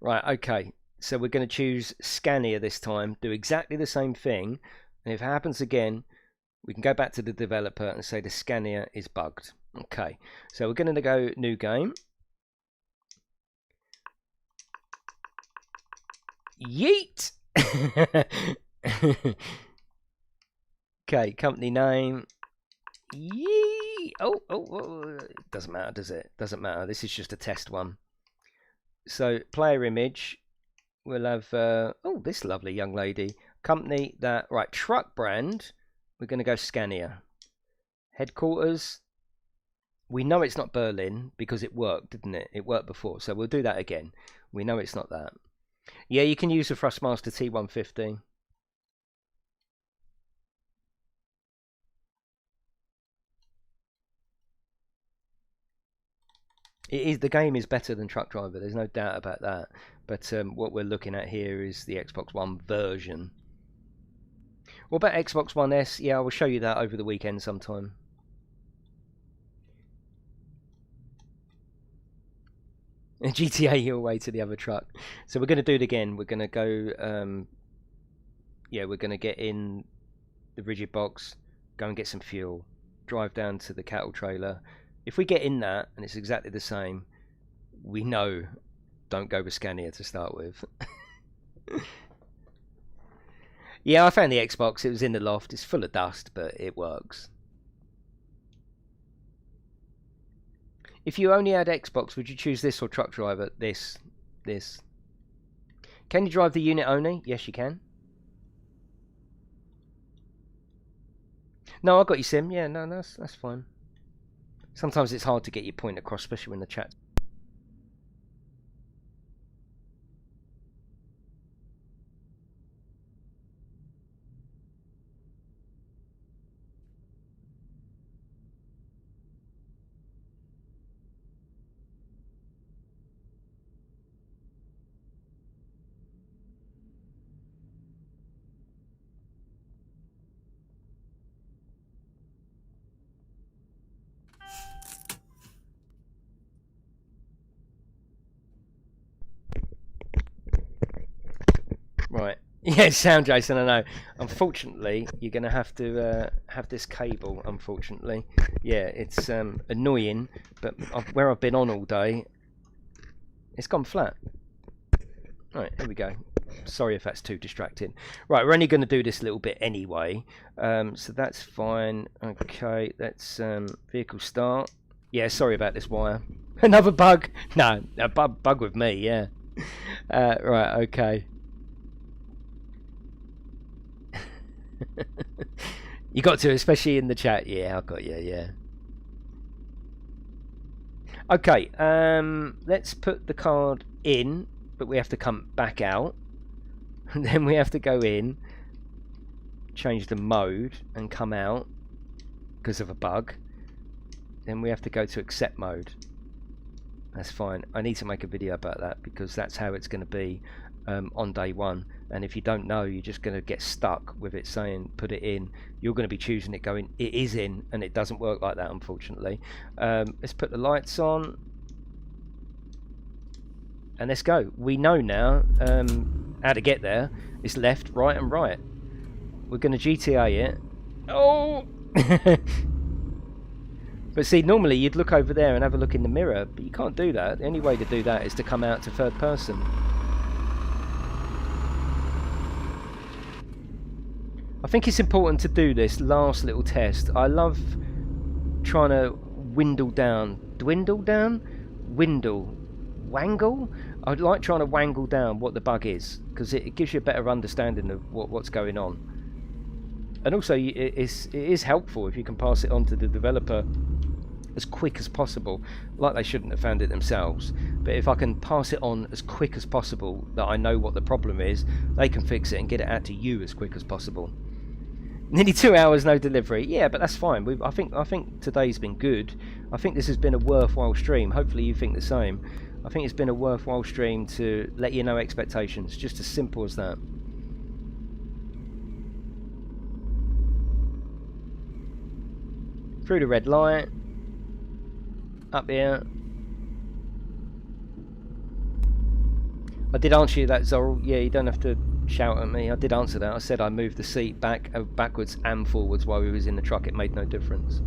Right, okay. So we're going to choose Scania this time. Do exactly the same thing. And if it happens again, we can go back to the developer and say the Scania is bugged. Okay. So we're going to go new game. Yeet! Okay, company name. Yee! Oh, it doesn't matter, does it? Doesn't matter. This is just a test one. So player image. We'll have oh, this lovely young lady. Company that, right, truck brand, we're going to go Scania. Headquarters, we know it's not Berlin because it worked, didn't it? It worked before, so we'll do that again. We know it's not that. Yeah, you can use the Thrustmaster T150. The game is better than Truck Driver, there's no doubt about that. But what we're looking at here is the Xbox One version. What about Xbox One S? Yeah, I will show you that over the weekend sometime. GTA your way to the other truck. So we're going to do it again. We're going to go, yeah, we're going to get in the rigid box, go and get some fuel, drive down to the cattle trailer. If we get in that and it's exactly the same, we know don't go with Scania to start with. Yeah, I found the Xbox. It was in the loft. It's full of dust, but it works. If you only had Xbox, would you choose this or Truck Driver? This. Can you drive the unit only? Yes, you can. No, I got your sim. Yeah, no, that's fine. Sometimes it's hard to get your point across, especially when the chat. Right. Yeah, sound, Jason, I know. Unfortunately, you're going to have this cable, unfortunately. Yeah, it's annoying, but where I've been on all day, it's gone flat. Right, here we go. Sorry if that's too distracting. Right, we're only going to do this little bit anyway, so that's fine. Okay, let's vehicle start. Yeah, sorry about this wire. Another bug? No, a bug with me, yeah. Right, okay. You got to, especially in the chat. Yeah, I got you, yeah. Okay, let's put the card in, but we have to come back out. And then we have to go in, change the mode, and come out because of a bug. Then we have to go to accept mode. That's fine. I need to make a video about that because that's how it's going to be on day one. And if you don't know, you're just going to get stuck with it saying put it in. You're going to be choosing it going it is in, and it doesn't work like that, unfortunately. Let's put the lights on and let's go. We know now how to get there. It's left, right and right. We're going to GTA it. Oh! But see, normally you'd look over there and have a look in the mirror, but you can't do that. The only way to do that is to come out to third person. I think it's important to do this last little test. I love trying to dwindle down. I like trying to wangle down what the bug is, because it gives you a better understanding of what's going on. And also, it is helpful if you can pass it on to the developer as quick as possible. Like they shouldn't have found it themselves, but if I can pass it on as quick as possible, that I know what the problem is, they can fix it and get it out to you as quick as possible. Nearly 2 hours, no delivery. Yeah, but that's fine. I think today's been good. I think this has been a worthwhile stream. Hopefully you think the same. I think it's been a worthwhile stream to let you know expectations. Just as simple as that. Through the red light. Up here. I did answer you that, Zorl. Yeah, you don't have to shout at me. I did answer that. I said I moved the seat backwards and forwards while we was in the truck. It made no difference.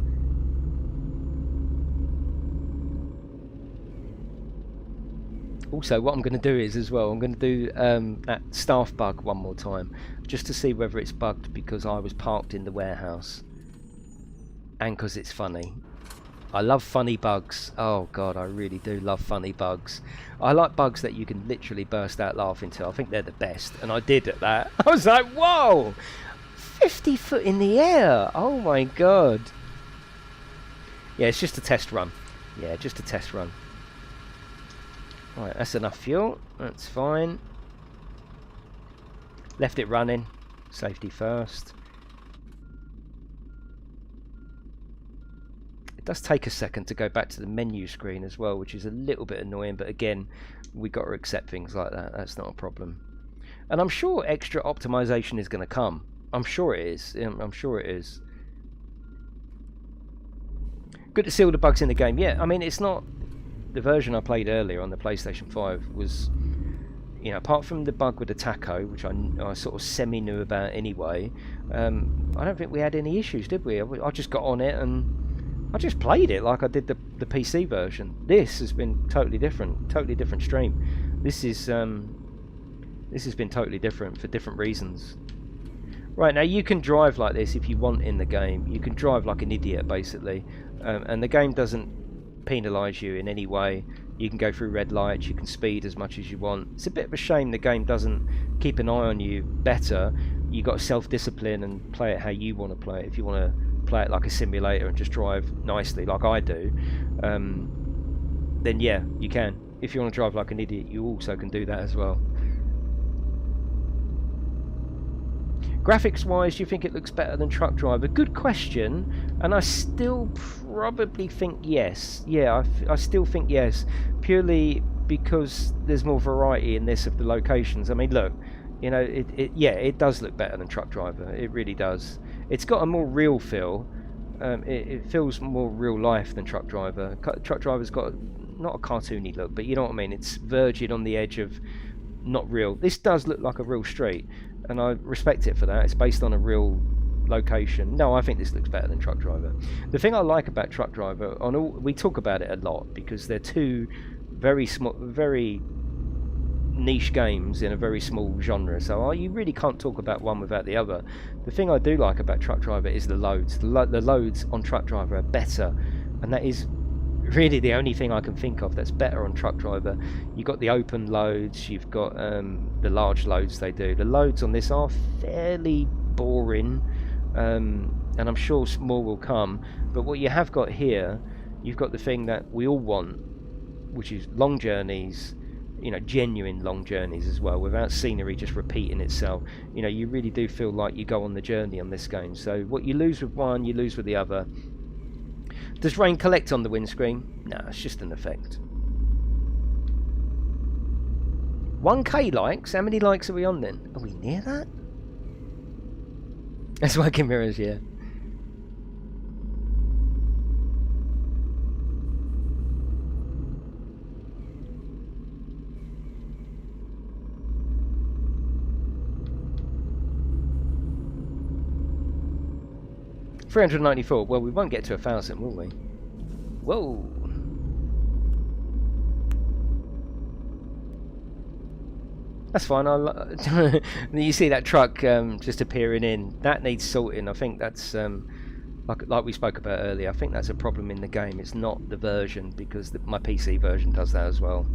Also, what I'm going to do is, as well, I'm going to do that staff bug one more time, just to see whether it's bugged because I was parked in the warehouse and because it's funny. I love funny bugs. Oh god, I really do love funny bugs. I like bugs that you can literally burst out laughing to. I think they're the best, and I did at that. I was like, whoa, 50 foot in the air. Oh my god. Yeah, it's just a test run. Yeah, just a test run. Right, that's enough fuel. That's fine. Left it running. Safety first. It does take a second to go back to the menu screen as well, which is a little bit annoying, but again, we got to accept things like that. That's not a problem. And I'm sure extra optimization is going to come. I'm sure it is. I'm sure it is. Good to see all the bugs in the game. Yeah, I mean, it's not... The version I played earlier on the PlayStation 5 was... You know, apart from the bug with the taco, which I sort of semi-knew about anyway, I don't think we had any issues, did we? I just got on it and I just played it like I did the PC version. This has been totally different stream. This has been totally different for different reasons. Right, now you can drive like this if you want in the game. You can drive like an idiot, basically, and the game doesn't penalise you in any way. You can go through red lights, you can speed as much as you want. It's a bit of a shame the game doesn't keep an eye on you better. You've got to self-discipline and play it how you want to play it. If you want to play it like a simulator and just drive nicely like I do, then yeah, you can. If you want to drive like an idiot, you also can do that as well. Graphics wise, do you think it looks better than Truck Driver? Good question, and I still probably think yes. Yeah, I still think yes, purely because there's more variety in this of the locations. I mean, look, you know, yeah, it does look better than Truck Driver. It really does. It's got a more real feel. It feels more real life than Truck Driver. Truck Driver's got not a cartoony look, but you know what I mean. It's verging on the edge of not real. This does look like a real street, and I respect it for that. It's based on a real location. No, I think this looks better than Truck Driver. The thing I like about Truck Driver, we talk about it a lot because they're two very small, very niche games in a very small genre, so you really can't talk about one without the other. The thing I do like about Truck Driver is the loads. The loads on Truck Driver are better, and that is really the only thing I can think of that's better on Truck Driver. You've got the open loads, you've got the large loads they do. The loads on this are fairly boring, and I'm sure more will come, but what you have got here, you've got the thing that we all want, which is long journeys, you know, genuine long journeys as well, without scenery just repeating itself. You know, you really do feel like you go on the journey on this game, so what you lose with one, you lose with the other. Does rain collect on the windscreen? No, it's just an effect. 1k likes? How many likes are we on then? Are we near that? That's working mirrors, yeah. $394. Well, we won't get to 1,000, will we? Whoa. That's fine. You see that truck just appearing in. That needs sorting. I think that's like we spoke about earlier. I think that's a problem in the game. It's not the version, because my PC version does that as well.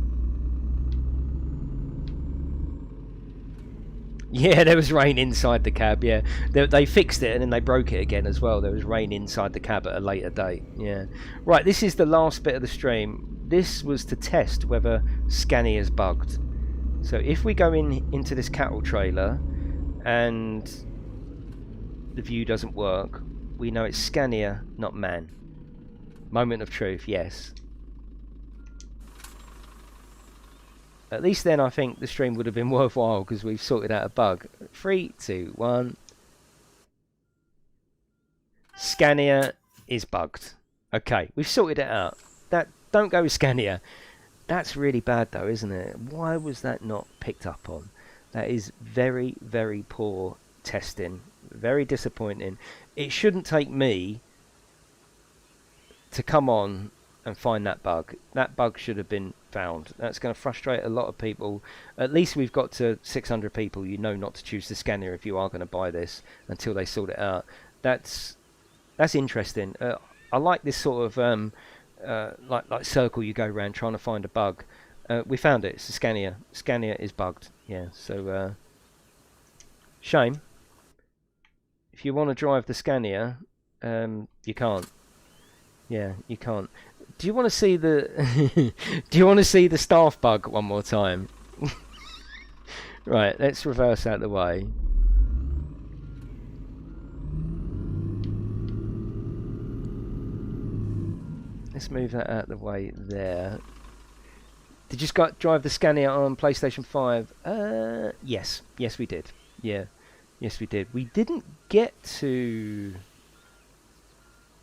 Yeah, there was rain inside the cab, yeah. They fixed it and then they broke it again as well. There was rain inside the cab at a later date, yeah. Right, this is the last bit of the stream. This was to test whether Scania's bugged. So if we go into this cattle trailer and the view doesn't work, we know it's Scania, not man. Moment of truth, yes. At least then I think the stream would have been worthwhile, because we've sorted out a bug. 3, 2, 1. Scania is bugged. Okay, we've sorted it out. Don't go with Scania. That's really bad though, isn't it? Why was that not picked up on? That is very, very poor testing. Very disappointing. It shouldn't take me to come on and find that bug. That bug should have been found. That's going to frustrate a lot of people. At least we've got to 600 people you know not to choose the Scania if you are going to buy this until they sort it out. That's interesting. I like this sort of like circle you go around trying to find a bug. We found it. It's a Scania. Scania is bugged. Yeah. So shame. If you want to drive the Scania, you can't. Yeah, you can't. Do you want to see the Do you want to see the staff bug one more time? Right, let's reverse out the way. Let's move that out the way there. Did you drive the Scania on PlayStation 5? Yes. Yes, we did. Yeah. Yes, we did. We didn't get to...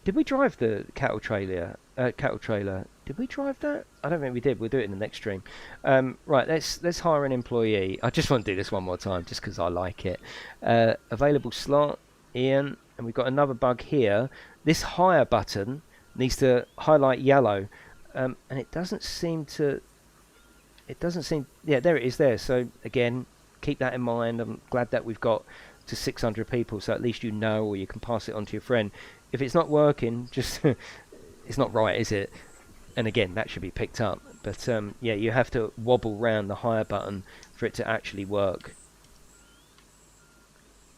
Did we drive the cattle trailer? Did we drive that? I don't think we did. We'll do it in the next stream. Right, let's hire an employee. I just want to do this one more time, just because I like it. Available slot, Ian, and we've got another bug here. This hire button needs to highlight yellow, and it doesn't seem to. It doesn't seem. Yeah, there it is. There. So again, keep that in mind. I'm glad that we've got to 600 people, so at least you know, or you can pass it on to your friend. If it's not working, just it's not right, is it? And again, that should be picked up. But yeah, you have to wobble round the hire button for it to actually work.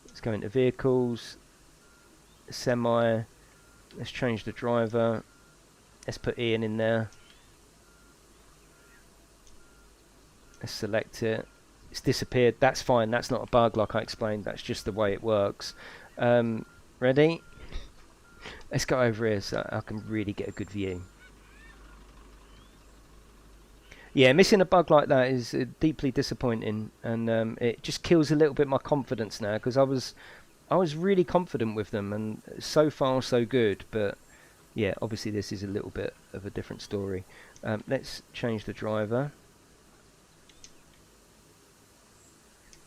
Let's go into vehicles, semi. Let's change the driver. Let's put Ian in there. Let's select it. It's disappeared. That's fine. That's not a bug, like I explained. That's just the way it works. Ready? Let's go over here so I can really get a good view. Yeah, missing a bug like that is deeply disappointing, and it just kills a little bit my confidence now, because I was really confident with them, and so far so good. But yeah, obviously this is a little bit of a different story. Let's change the driver.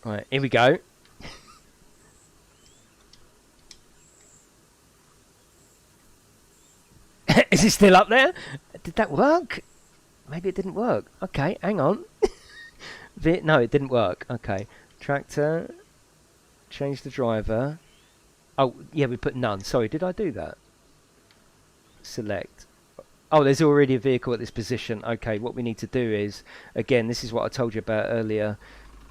Right, here we go. Is it still up there? Did that work? Maybe it didn't work. Okay, hang on. No, it didn't work. Okay, tractor. Change the driver. Oh, yeah, we put none. Sorry, did I do that? Select. Oh, there's already a vehicle at this position. Okay, what we need to do is, again, this is what I told you about earlier.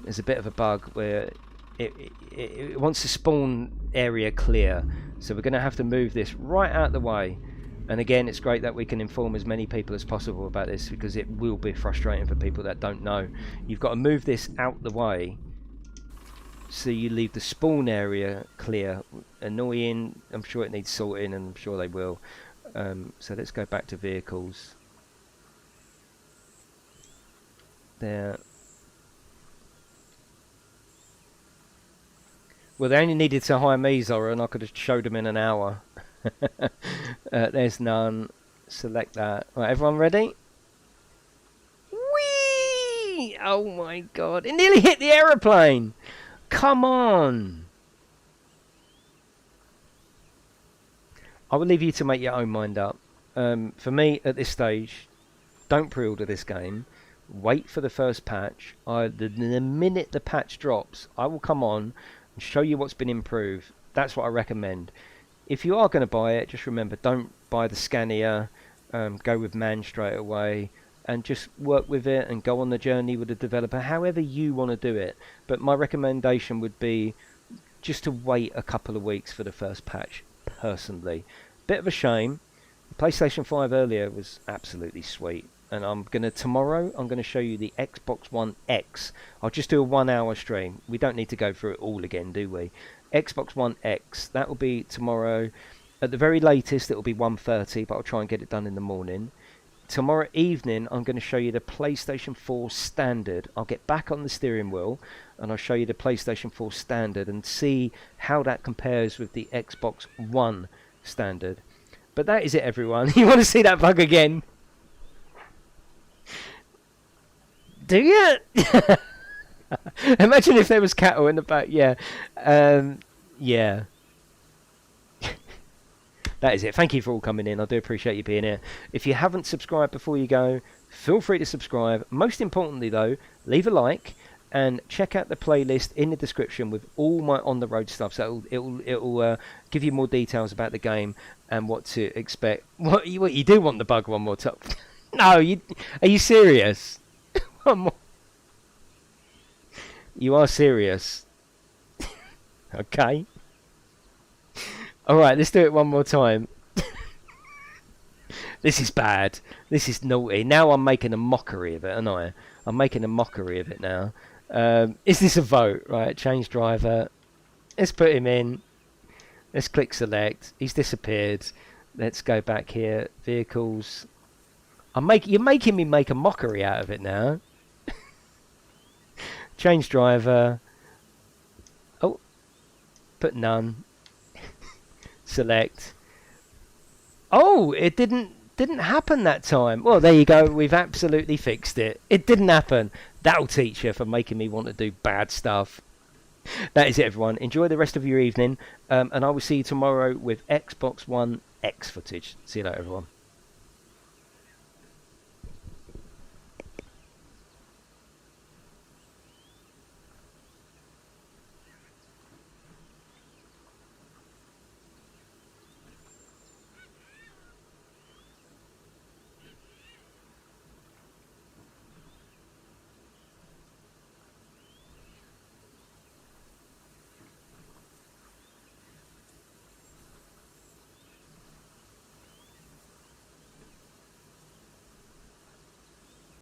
There's a bit of a bug where it wants to spawn area clear. So we're going to have to move this right out the way. And again, it's great that we can inform as many people as possible about this, because it will be frustrating for people that don't know. You've got to move this out the way so you leave the spawn area clear. Annoying. I'm sure it needs sorting, and I'm sure they will. So let's go back to vehicles. There. Well, they only needed to hire me, Zora, and I could have showed them in an hour. There's none. Select that. Right, everyone ready? Whee! Oh my god. It nearly hit the aeroplane! Come on! I will leave you to make your own mind up. For me, at this stage, don't pre-order this game. Wait for the first patch. The minute the patch drops, I will come on and show you what's been improved. That's what I recommend. If you are going to buy it, just remember, don't buy the Scania. Go with Man straight away, and just work with it and go on the journey with the developer, however you want to do it. But my recommendation would be just to wait a couple of weeks for the first patch, personally. Bit of a shame. The PlayStation 5 earlier was absolutely sweet. And tomorrow I'm going to show you the Xbox One X. I'll just do a 1 hour stream. We don't need to go through it all again, do we? Xbox One X. That will be tomorrow. At the very latest, it will be 1:30, but I'll try and get it done in the morning. Tomorrow evening, I'm going to show you the PlayStation 4 Standard. I'll get back on the steering wheel, and I'll show you the PlayStation 4 Standard and see how that compares with the Xbox One Standard. But that is it, everyone. You want to see that bug again? Do you? Imagine if there was cattle in the back. Yeah. Yeah. That is it. Thank you for all coming in. I do appreciate you being here. If you haven't subscribed before you go, feel free to subscribe. Most importantly, though, leave a like. and check out the playlist in the description with all my on the road stuff. So it'll give you more details about the game and what to expect. What you do want the bug one more time? No, are you serious? One more. You are serious? Okay. All right, let's do it one more time. This is bad. This is naughty. Now I'm making a mockery of it, aren't I? I'm making a mockery of it now. Is this a vote? Right, change driver. Let's put him in. Let's click select. He's disappeared. Let's go back here. Vehicles. You're making me make a mockery out of it now. Change driver. Oh, put none. Select. Oh, it didn't happen that time. Well, there you go. We've absolutely fixed it. It didn't happen. That'll teach you for making me want to do bad stuff. That is it, everyone. Enjoy the rest of your evening, and I will see you tomorrow with Xbox One X footage. See you later, everyone.